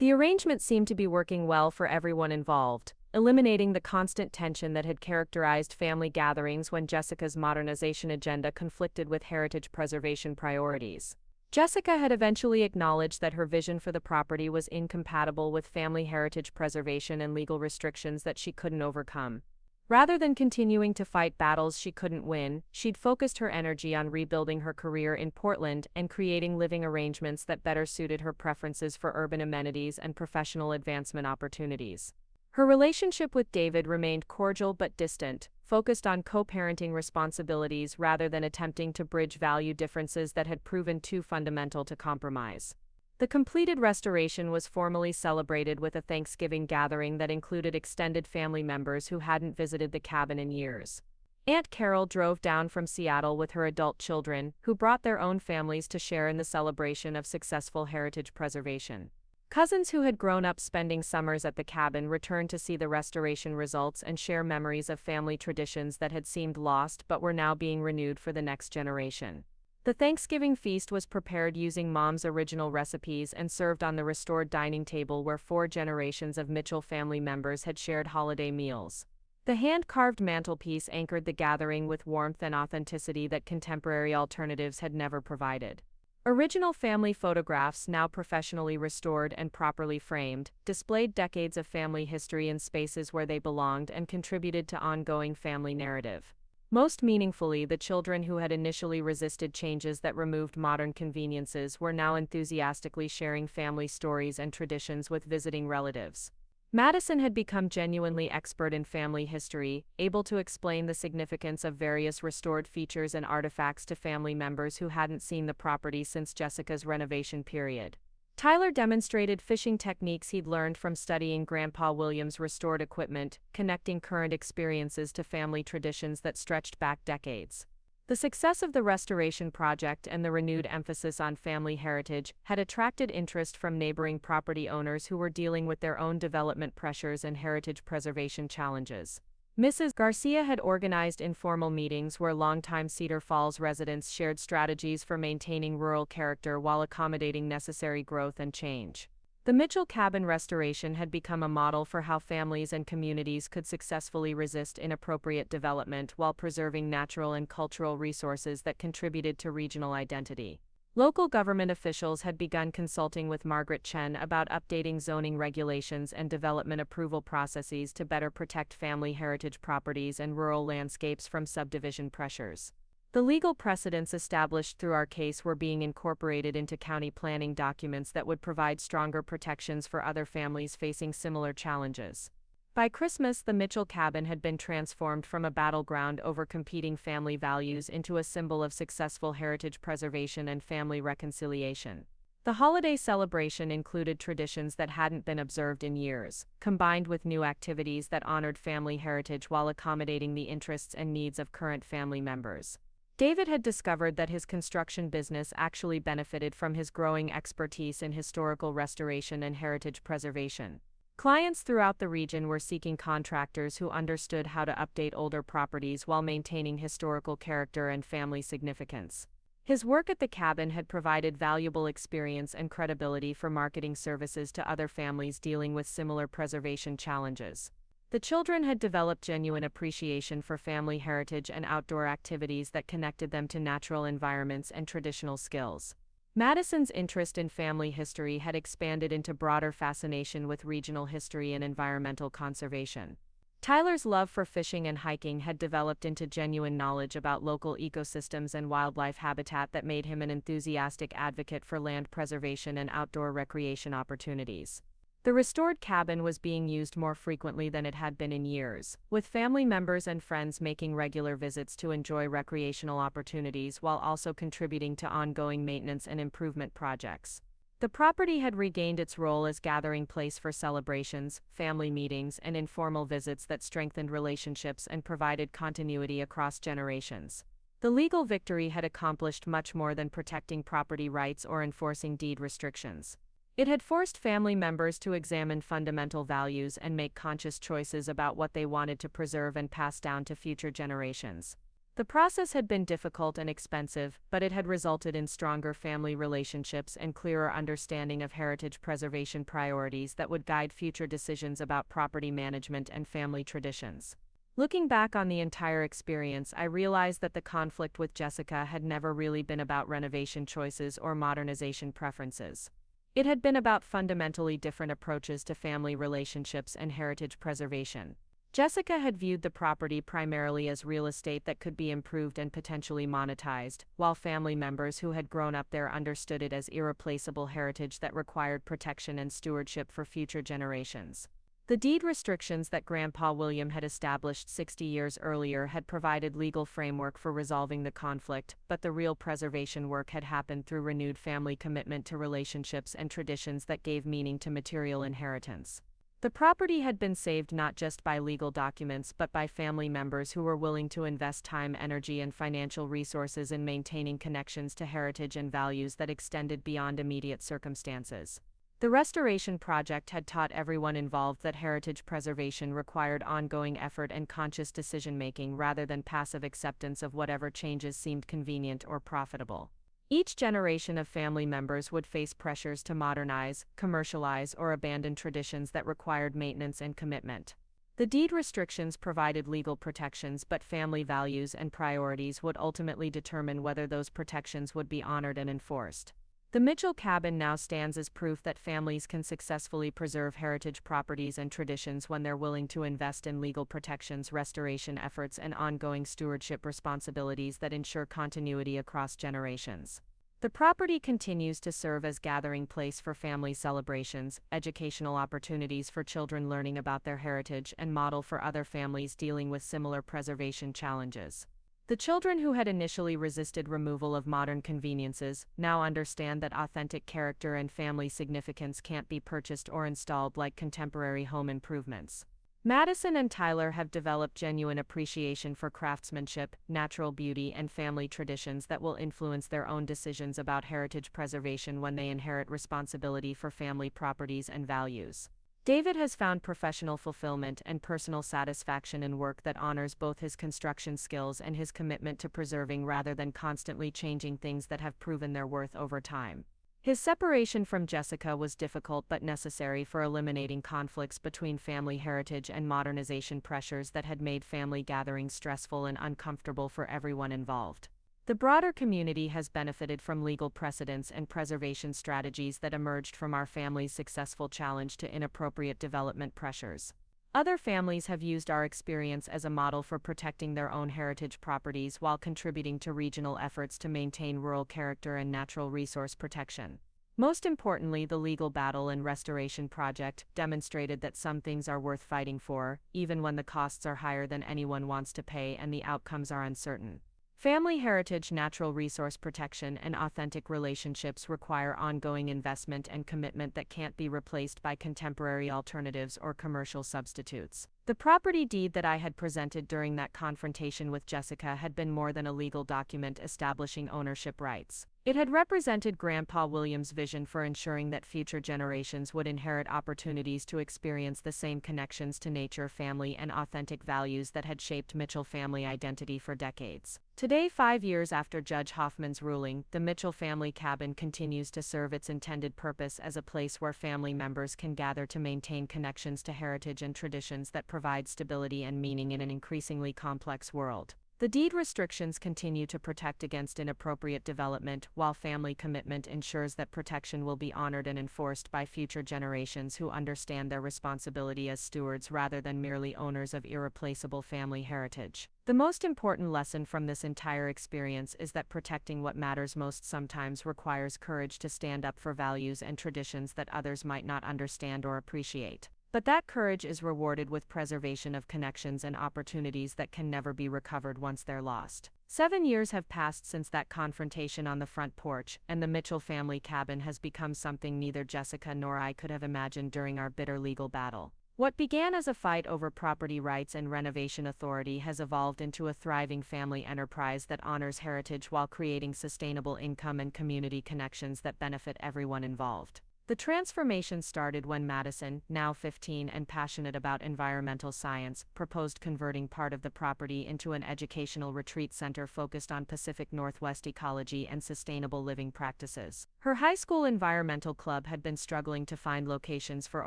The arrangement seemed to be working well for everyone involved, eliminating the constant tension that had characterized family gatherings when Jessica's modernization agenda conflicted with heritage preservation priorities. Jessica had eventually acknowledged that her vision for the property was incompatible with family heritage preservation and legal restrictions that she couldn't overcome. Rather than continuing to fight battles she couldn't win, she'd focused her energy on rebuilding her career in Portland and creating living arrangements that better suited her preferences for urban amenities and professional advancement opportunities. Her relationship with David remained cordial but distant, focused on co-parenting responsibilities rather than attempting to bridge value differences that had proven too fundamental to compromise. The completed restoration was formally celebrated with a Thanksgiving gathering that included extended family members who hadn't visited the cabin in years. Aunt Carol drove down from Seattle with her adult children, who brought their own families to share in the celebration of successful heritage preservation. Cousins who had grown up spending summers at the cabin returned to see the restoration results and share memories of family traditions that had seemed lost but were now being renewed for the next generation. The Thanksgiving feast was prepared using Mom's original recipes and served on the restored dining table where 4 generations of Mitchell family members had shared holiday meals. The hand-carved mantelpiece anchored the gathering with warmth and authenticity that contemporary alternatives had never provided. Original family photographs, now professionally restored and properly framed, displayed decades of family history in spaces where they belonged and contributed to ongoing family narrative. Most meaningfully, the children who had initially resisted changes that removed modern conveniences were now enthusiastically sharing family stories and traditions with visiting relatives. Madison had become genuinely expert in family history, able to explain the significance of various restored features and artifacts to family members who hadn't seen the property since Jessica's renovation period. Tyler demonstrated fishing techniques he'd learned from studying Grandpa Williams' restored equipment, connecting current experiences to family traditions that stretched back decades. The success of the restoration project and the renewed emphasis on family heritage had attracted interest from neighboring property owners who were dealing with their own development pressures and heritage preservation challenges. Mrs. Garcia had organized informal meetings where longtime Cedar Falls residents shared strategies for maintaining rural character while accommodating necessary growth and change. The Mitchell cabin restoration had become a model for how families and communities could successfully resist inappropriate development while preserving natural and cultural resources that contributed to regional identity. Local government officials had begun consulting with Margaret Chen about updating zoning regulations and development approval processes to better protect family heritage properties and rural landscapes from subdivision pressures. The legal precedents established through our case were being incorporated into county planning documents that would provide stronger protections for other families facing similar challenges. By Christmas, the Mitchell cabin had been transformed from a battleground over competing family values into a symbol of successful heritage preservation and family reconciliation. The holiday celebration included traditions that hadn't been observed in years, combined with new activities that honored family heritage while accommodating the interests and needs of current family members. David had discovered that his construction business actually benefited from his growing expertise in historical restoration and heritage preservation. Clients throughout the region were seeking contractors who understood how to update older properties while maintaining historical character and family significance. His work at the cabin had provided valuable experience and credibility for marketing services to other families dealing with similar preservation challenges. The children had developed genuine appreciation for family heritage and outdoor activities that connected them to natural environments and traditional skills. Madison's interest in family history had expanded into broader fascination with regional history and environmental conservation. Tyler's love for fishing and hiking had developed into genuine knowledge about local ecosystems and wildlife habitat that made him an enthusiastic advocate for land preservation and outdoor recreation opportunities. The restored cabin was being used more frequently than it had been in years, with family members and friends making regular visits to enjoy recreational opportunities while also contributing to ongoing maintenance and improvement projects. The property had regained its role as gathering place for celebrations, family meetings, and informal visits that strengthened relationships and provided continuity across generations. The legal victory had accomplished much more than protecting property rights or enforcing deed restrictions. It had forced family members to examine fundamental values and make conscious choices about what they wanted to preserve and pass down to future generations. The process had been difficult and expensive, but it had resulted in stronger family relationships and clearer understanding of heritage preservation priorities that would guide future decisions about property management and family traditions. Looking back on the entire experience, I realized that the conflict with Jessica had never really been about renovation choices or modernization preferences. It had been about fundamentally different approaches to family relationships and heritage preservation. Jessica had viewed the property primarily as real estate that could be improved and potentially monetized, while family members who had grown up there understood it as irreplaceable heritage that required protection and stewardship for future generations. The deed restrictions that Grandpa William had established 60 years earlier had provided legal framework for resolving the conflict, but the real preservation work had happened through renewed family commitment to relationships and traditions that gave meaning to material inheritance. The property had been saved not just by legal documents but by family members who were willing to invest time, energy, and financial resources in maintaining connections to heritage and values that extended beyond immediate circumstances. The restoration project had taught everyone involved that heritage preservation required ongoing effort and conscious decision-making rather than passive acceptance of whatever changes seemed convenient or profitable. Each generation of family members would face pressures to modernize, commercialize, or abandon traditions that required maintenance and commitment. The deed restrictions provided legal protections, but family values and priorities would ultimately determine whether those protections would be honored and enforced. The Mitchell cabin now stands as proof that families can successfully preserve heritage properties and traditions when they're willing to invest in legal protections, restoration efforts, and ongoing stewardship responsibilities that ensure continuity across generations. The property continues to serve as gathering place for family celebrations, educational opportunities for children learning about their heritage, and model for other families dealing with similar preservation challenges. The children who had initially resisted removal of modern conveniences now understand that authentic character and family significance can't be purchased or installed like contemporary home improvements. Madison and Tyler have developed genuine appreciation for craftsmanship, natural beauty, and family traditions that will influence their own decisions about heritage preservation when they inherit responsibility for family properties and values. David has found professional fulfillment and personal satisfaction in work that honors both his construction skills and his commitment to preserving rather than constantly changing things that have proven their worth over time. His separation from Jessica was difficult but necessary for eliminating conflicts between family heritage and modernization pressures that had made family gatherings stressful and uncomfortable for everyone involved. The broader community has benefited from legal precedents and preservation strategies that emerged from our family's successful challenge to inappropriate development pressures. Other families have used our experience as a model for protecting their own heritage properties while contributing to regional efforts to maintain rural character and natural resource protection. Most importantly, the legal battle and restoration project demonstrated that some things are worth fighting for, even when the costs are higher than anyone wants to pay and the outcomes are uncertain. Family heritage, natural resource protection, and authentic relationships require ongoing investment and commitment that can't be replaced by contemporary alternatives or commercial substitutes. The property deed that I had presented during that confrontation with Jessica had been more than a legal document establishing ownership rights. It had represented Grandpa Williams' vision for ensuring that future generations would inherit opportunities to experience the same connections to nature, family, and authentic values that had shaped Mitchell family identity for decades. Today, 5 years after Judge Hoffman's ruling, the Mitchell family cabin continues to serve its intended purpose as a place where family members can gather to maintain connections to heritage and traditions that provide stability and meaning in an increasingly complex world. The deed restrictions continue to protect against inappropriate development, while family commitment ensures that protection will be honored and enforced by future generations who understand their responsibility as stewards rather than merely owners of irreplaceable family heritage. The most important lesson from this entire experience is that protecting what matters most sometimes requires courage to stand up for values and traditions that others might not understand or appreciate. But that courage is rewarded with preservation of connections and opportunities that can never be recovered once they're lost. 7 years have passed since that confrontation on the front porch, and the Mitchell family cabin has become something neither Jessica nor I could have imagined during our bitter legal battle. What began as a fight over property rights and renovation authority has evolved into a thriving family enterprise that honors heritage while creating sustainable income and community connections that benefit everyone involved. The transformation started when Madison, now 15 and passionate about environmental science, proposed converting part of the property into an educational retreat center focused on Pacific Northwest ecology and sustainable living practices. Her high school environmental club had been struggling to find locations for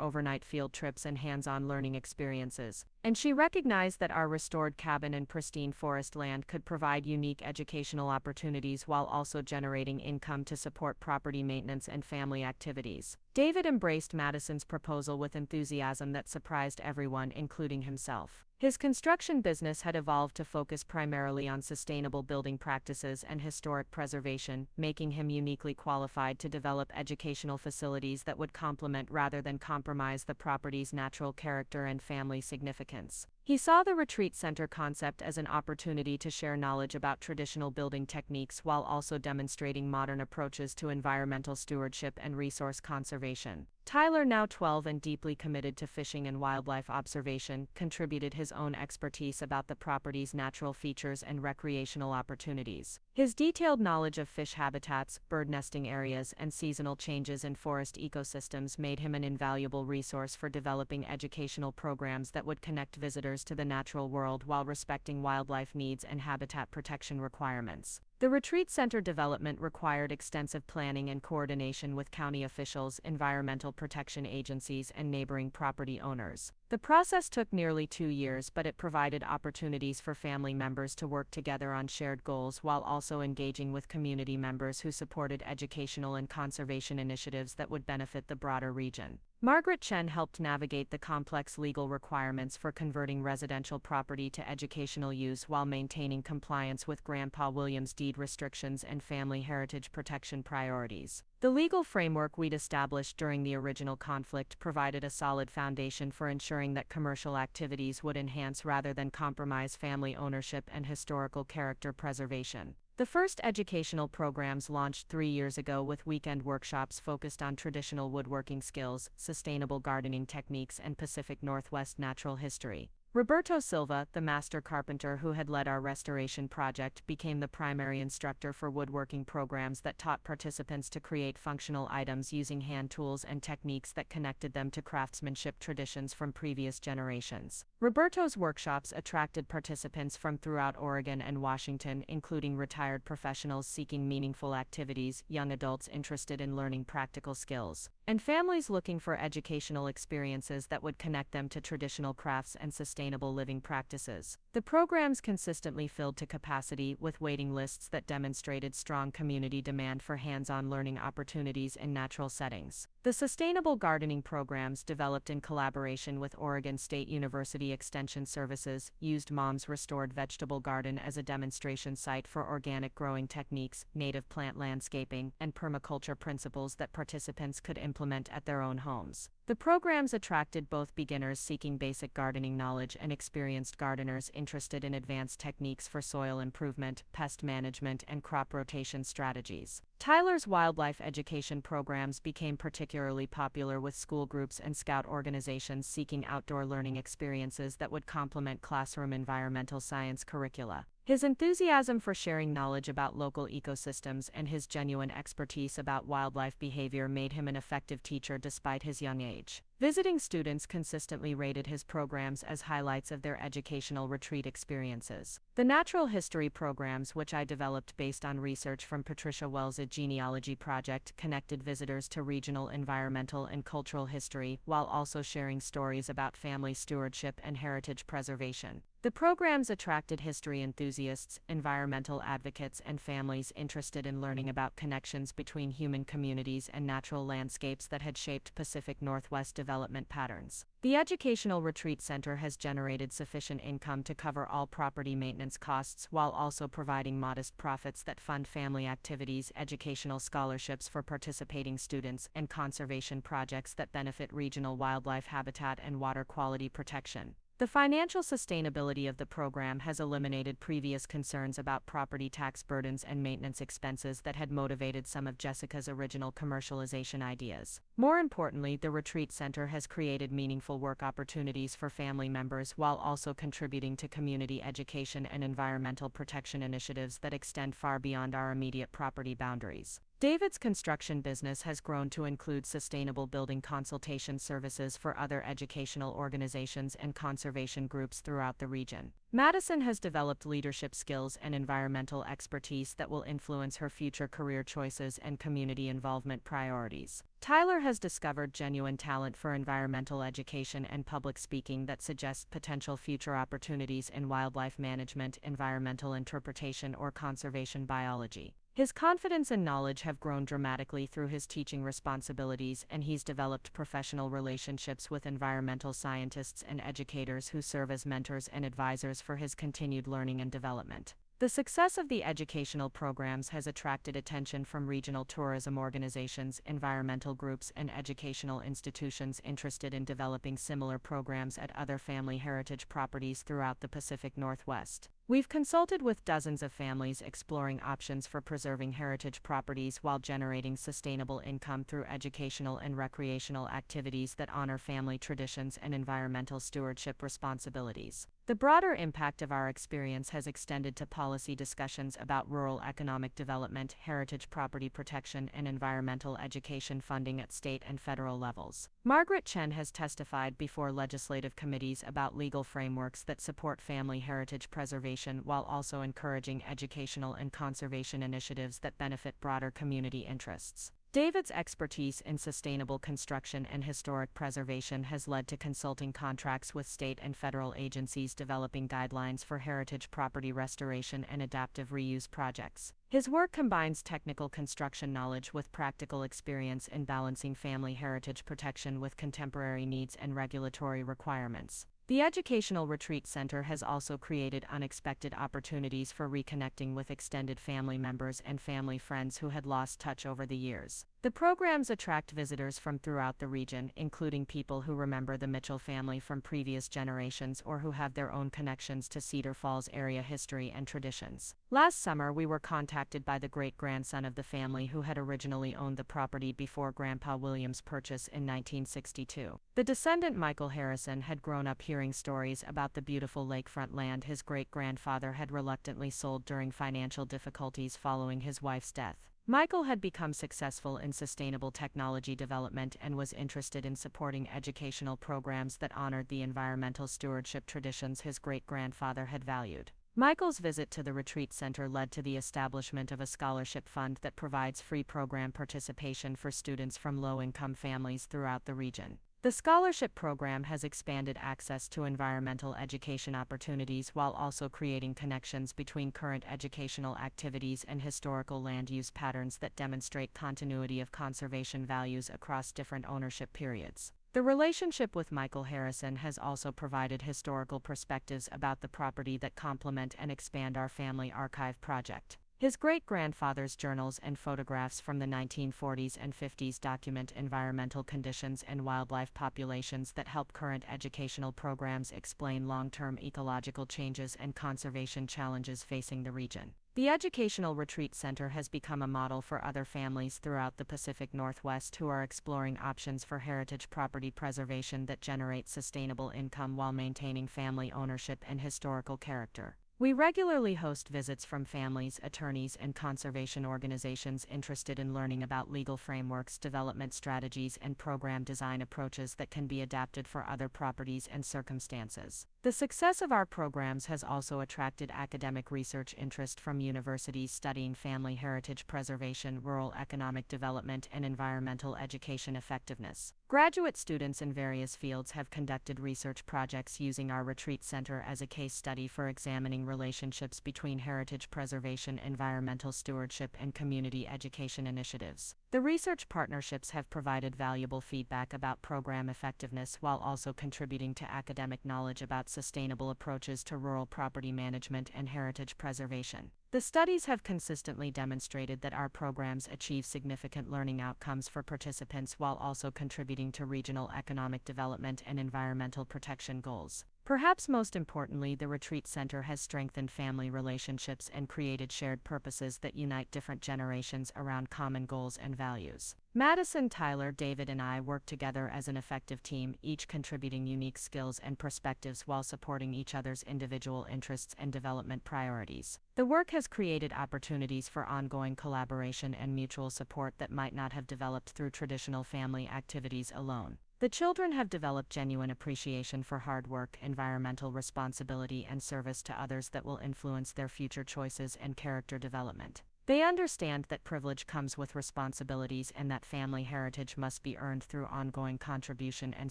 overnight field trips and hands-on learning experiences, and she recognized that our restored cabin and pristine forest land could provide unique educational opportunities while also generating income to support property maintenance and family activities. David embraced Madison's proposal with enthusiasm that surprised everyone, including himself. His construction business had evolved to focus primarily on sustainable building practices and historic preservation, making him uniquely qualified to develop educational facilities that would complement rather than compromise the property's natural character and family significance. He saw the retreat center concept as an opportunity to share knowledge about traditional building techniques while also demonstrating modern approaches to environmental stewardship and resource conservation. Tyler, now 12 and deeply committed to fishing and wildlife observation, contributed his own expertise about the property's natural features and recreational opportunities. His detailed knowledge of fish habitats, bird nesting areas, and seasonal changes in forest ecosystems made him an invaluable resource for developing educational programs that would connect visitors to the natural world while respecting wildlife needs and habitat protection requirements. The retreat center development required extensive planning and coordination with county officials, environmental protection agencies, and neighboring property owners. The process took nearly 2 years, but it provided opportunities for family members to work together on shared goals while also engaging with community members who supported educational and conservation initiatives that would benefit the broader region. Margaret Chen helped navigate the complex legal requirements for converting residential property to educational use while maintaining compliance with Grandpa Williams' deed restrictions and family heritage protection priorities. The legal framework we'd established during the original conflict provided a solid foundation for ensuring that commercial activities would enhance rather than compromise family ownership and historical character preservation. The first educational programs launched 3 years ago with weekend workshops focused on traditional woodworking skills, sustainable gardening techniques, and Pacific Northwest natural history. Roberto Silva, the master carpenter who had led our restoration project, became the primary instructor for woodworking programs that taught participants to create functional items using hand tools and techniques that connected them to craftsmanship traditions from previous generations. Roberto's workshops attracted participants from throughout Oregon and Washington, including retired professionals seeking meaningful activities, young adults interested in learning practical skills, and families looking for educational experiences that would connect them to traditional crafts and sustainable living practices. The programs consistently filled to capacity, with waiting lists that demonstrated strong community demand for hands-on learning opportunities in natural settings. The sustainable gardening programs, developed in collaboration with Oregon State University Extension Services, used Mom's Restored Vegetable Garden as a demonstration site for organic growing techniques, native plant landscaping, and permaculture principles that participants could implement at their own homes. The programs attracted both beginners seeking basic gardening knowledge and experienced gardeners interested in advanced techniques for soil improvement, pest management, and crop rotation strategies. Tyler's wildlife education programs became particularly popular with school groups and scout organizations seeking outdoor learning experiences that would complement classroom environmental science curricula. His enthusiasm for sharing knowledge about local ecosystems and his genuine expertise about wildlife behavior made him an effective teacher despite his young age. Visiting students consistently rated his programs as highlights of their educational retreat experiences. The natural history programs, which I developed based on research from Patricia Wells' genealogy project, connected visitors to regional environmental and cultural history while also sharing stories about family stewardship and heritage preservation. The programs attracted history enthusiasts, environmental advocates, and families interested in learning about connections between human communities and natural landscapes that had shaped Pacific Northwest development patterns. The Educational Retreat Center has generated sufficient income to cover all property maintenance costs while also providing modest profits that fund family activities, educational scholarships for participating students, and conservation projects that benefit regional wildlife habitat and water quality protection. The financial sustainability of the program has eliminated previous concerns about property tax burdens and maintenance expenses that had motivated some of Jessica's original commercialization ideas. More importantly, the retreat center has created meaningful work opportunities for family members while also contributing to community education and environmental protection initiatives that extend far beyond our immediate property boundaries. David's construction business has grown to include sustainable building consultation services for other educational organizations and conservation groups throughout the region. Madison has developed leadership skills and environmental expertise that will influence her future career choices and community involvement priorities. Tyler has discovered genuine talent for environmental education and public speaking that suggests potential future opportunities in wildlife management, environmental interpretation, or conservation biology. His confidence and knowledge have grown dramatically through his teaching responsibilities, and he's developed professional relationships with environmental scientists and educators who serve as mentors and advisors for his continued learning and development. The success of the educational programs has attracted attention from regional tourism organizations, environmental groups, and educational institutions interested in developing similar programs at other family heritage properties throughout the Pacific Northwest. We've consulted with dozens of families exploring options for preserving heritage properties while generating sustainable income through educational and recreational activities that honor family traditions and environmental stewardship responsibilities. The broader impact of our experience has extended to policy discussions about rural economic development, heritage property protection, and environmental education funding at state and federal levels. Margaret Chen has testified before legislative committees about legal frameworks that support family heritage preservation while also encouraging educational and conservation initiatives that benefit broader community interests. David's expertise in sustainable construction and historic preservation has led to consulting contracts with state and federal agencies developing guidelines for heritage property restoration and adaptive reuse projects. His work combines technical construction knowledge with practical experience in balancing family heritage protection with contemporary needs and regulatory requirements. The Educational Retreat Center has also created unexpected opportunities for reconnecting with extended family members and family friends who had lost touch over the years. The programs attract visitors from throughout the region, including people who remember the Mitchell family from previous generations or who have their own connections to Cedar Falls area history and traditions. Last summer, we were contacted by the great-grandson of the family who had originally owned the property before Grandpa Williams' purchase in 1962. The descendant Michael Harrison had grown up hearing stories about the beautiful lakefront land his great-grandfather had reluctantly sold during financial difficulties following his wife's death. Michael had become successful in sustainable technology development and was interested in supporting educational programs that honored the environmental stewardship traditions his great-grandfather had valued. Michael's visit to the retreat center led to the establishment of a scholarship fund that provides free program participation for students from low-income families throughout the region. The scholarship program has expanded access to environmental education opportunities while also creating connections between current educational activities and historical land use patterns that demonstrate continuity of conservation values across different ownership periods. The relationship with Michael Harrison has also provided historical perspectives about the property that complement and expand our family archive project. His great-grandfather's journals and photographs from the 1940s and 50s document environmental conditions and wildlife populations that help current educational programs explain long-term ecological changes and conservation challenges facing the region. The Educational Retreat Center has become a model for other families throughout the Pacific Northwest who are exploring options for heritage property preservation that generate sustainable income while maintaining family ownership and historical character. We regularly host visits from families, attorneys, and conservation organizations interested in learning about legal frameworks, development strategies, and program design approaches that can be adapted for other properties and circumstances. The success of our programs has also attracted academic research interest from universities studying family heritage preservation, rural economic development, and environmental education effectiveness. Graduate students in various fields have conducted research projects using our retreat center as a case study for examining relationships between heritage preservation, environmental stewardship, and community education initiatives. The research partnerships have provided valuable feedback about program effectiveness while also contributing to academic knowledge about sustainable approaches to rural property management and heritage preservation. The studies have consistently demonstrated that our programs achieve significant learning outcomes for participants while also contributing to regional economic development and environmental protection goals. Perhaps most importantly, the Retreat Center has strengthened family relationships and created shared purposes that unite different generations around common goals and values. Madison, Tyler, David, and I work together as an effective team, each contributing unique skills and perspectives while supporting each other's individual interests and development priorities. The work has created opportunities for ongoing collaboration and mutual support that might not have developed through traditional family activities alone. The children have developed genuine appreciation for hard work, environmental responsibility, and service to others that will influence their future choices and character development. They understand that privilege comes with responsibilities and that family heritage must be earned through ongoing contribution and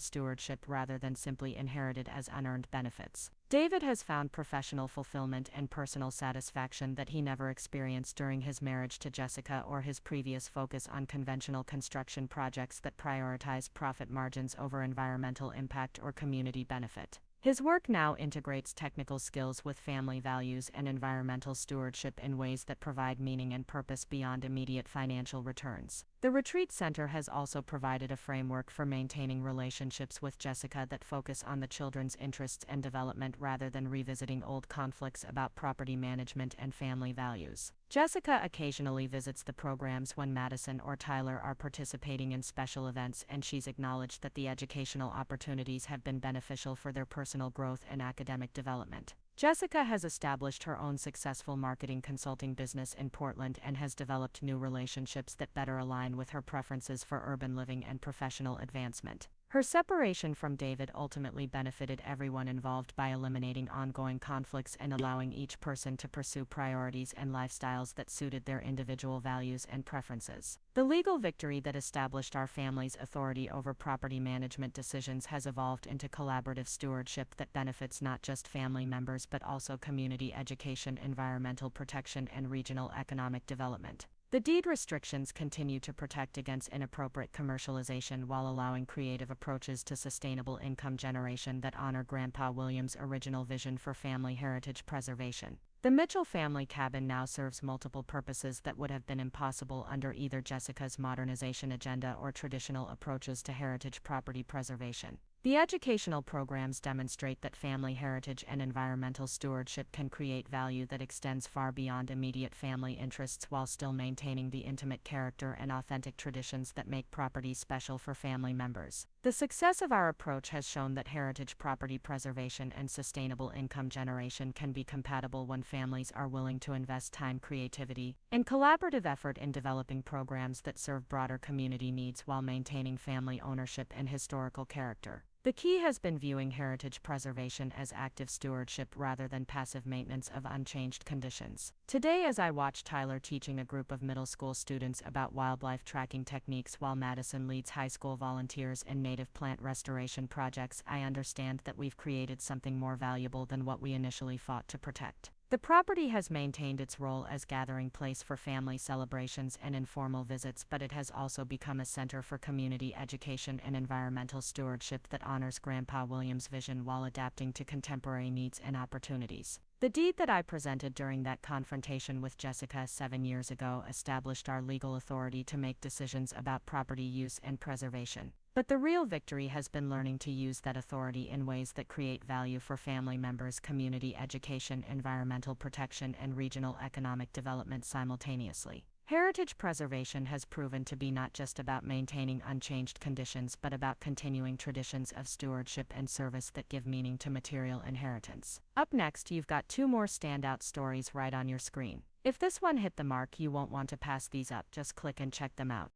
stewardship rather than simply inherited as unearned benefits. David has found professional fulfillment and personal satisfaction that he never experienced during his marriage to Jessica or his previous focus on conventional construction projects that prioritize profit margins over environmental impact or community benefit. His work now integrates technical skills with family values and environmental stewardship in ways that provide meaning and purpose beyond immediate financial returns. The Retreat Center has also provided a framework for maintaining relationships with Jessica that focus on the children's interests and development rather than revisiting old conflicts about property management and family values. Jessica occasionally visits the programs when Madison or Tyler are participating in special events, and she's acknowledged that the educational opportunities have been beneficial for their personal growth and academic development. Jessica has established her own successful marketing consulting business in Portland and has developed new relationships that better align with her preferences for urban living and professional advancement. Her separation from David ultimately benefited everyone involved by eliminating ongoing conflicts and allowing each person to pursue priorities and lifestyles that suited their individual values and preferences. The legal victory that established our family's authority over property management decisions has evolved into collaborative stewardship that benefits not just family members but also community education, environmental protection, and regional economic development. The deed restrictions continue to protect against inappropriate commercialization while allowing creative approaches to sustainable income generation that honor Grandpa Williams' original vision for family heritage preservation. The Mitchell family cabin now serves multiple purposes that would have been impossible under either Jessica's modernization agenda or traditional approaches to heritage property preservation. The educational programs demonstrate that family heritage and environmental stewardship can create value that extends far beyond immediate family interests while still maintaining the intimate character and authentic traditions that make property special for family members. The success of our approach has shown that heritage property preservation and sustainable income generation can be compatible when families are willing to invest time, creativity, and collaborative effort in developing programs that serve broader community needs while maintaining family ownership and historical character. The key has been viewing heritage preservation as active stewardship rather than passive maintenance of unchanged conditions. Today, as I watch Tyler teaching a group of middle school students about wildlife tracking techniques while Madison leads high school volunteers in native plant restoration projects, I understand that we've created something more valuable than what we initially fought to protect. The property has maintained its role as gathering place for family celebrations and informal visits, but it has also become a center for community education and environmental stewardship that honors Grandpa Williams' vision while adapting to contemporary needs and opportunities. The deed that I presented during that confrontation with Jessica 7 years ago established our legal authority to make decisions about property use and preservation. But the real victory has been learning to use that authority in ways that create value for family members, community education, environmental protection, and regional economic development simultaneously. Heritage preservation has proven to be not just about maintaining unchanged conditions but about continuing traditions of stewardship and service that give meaning to material inheritance. Up next, you've got 2 more standout stories right on your screen. If this one hit the mark, you won't want to pass these up, just click and check them out.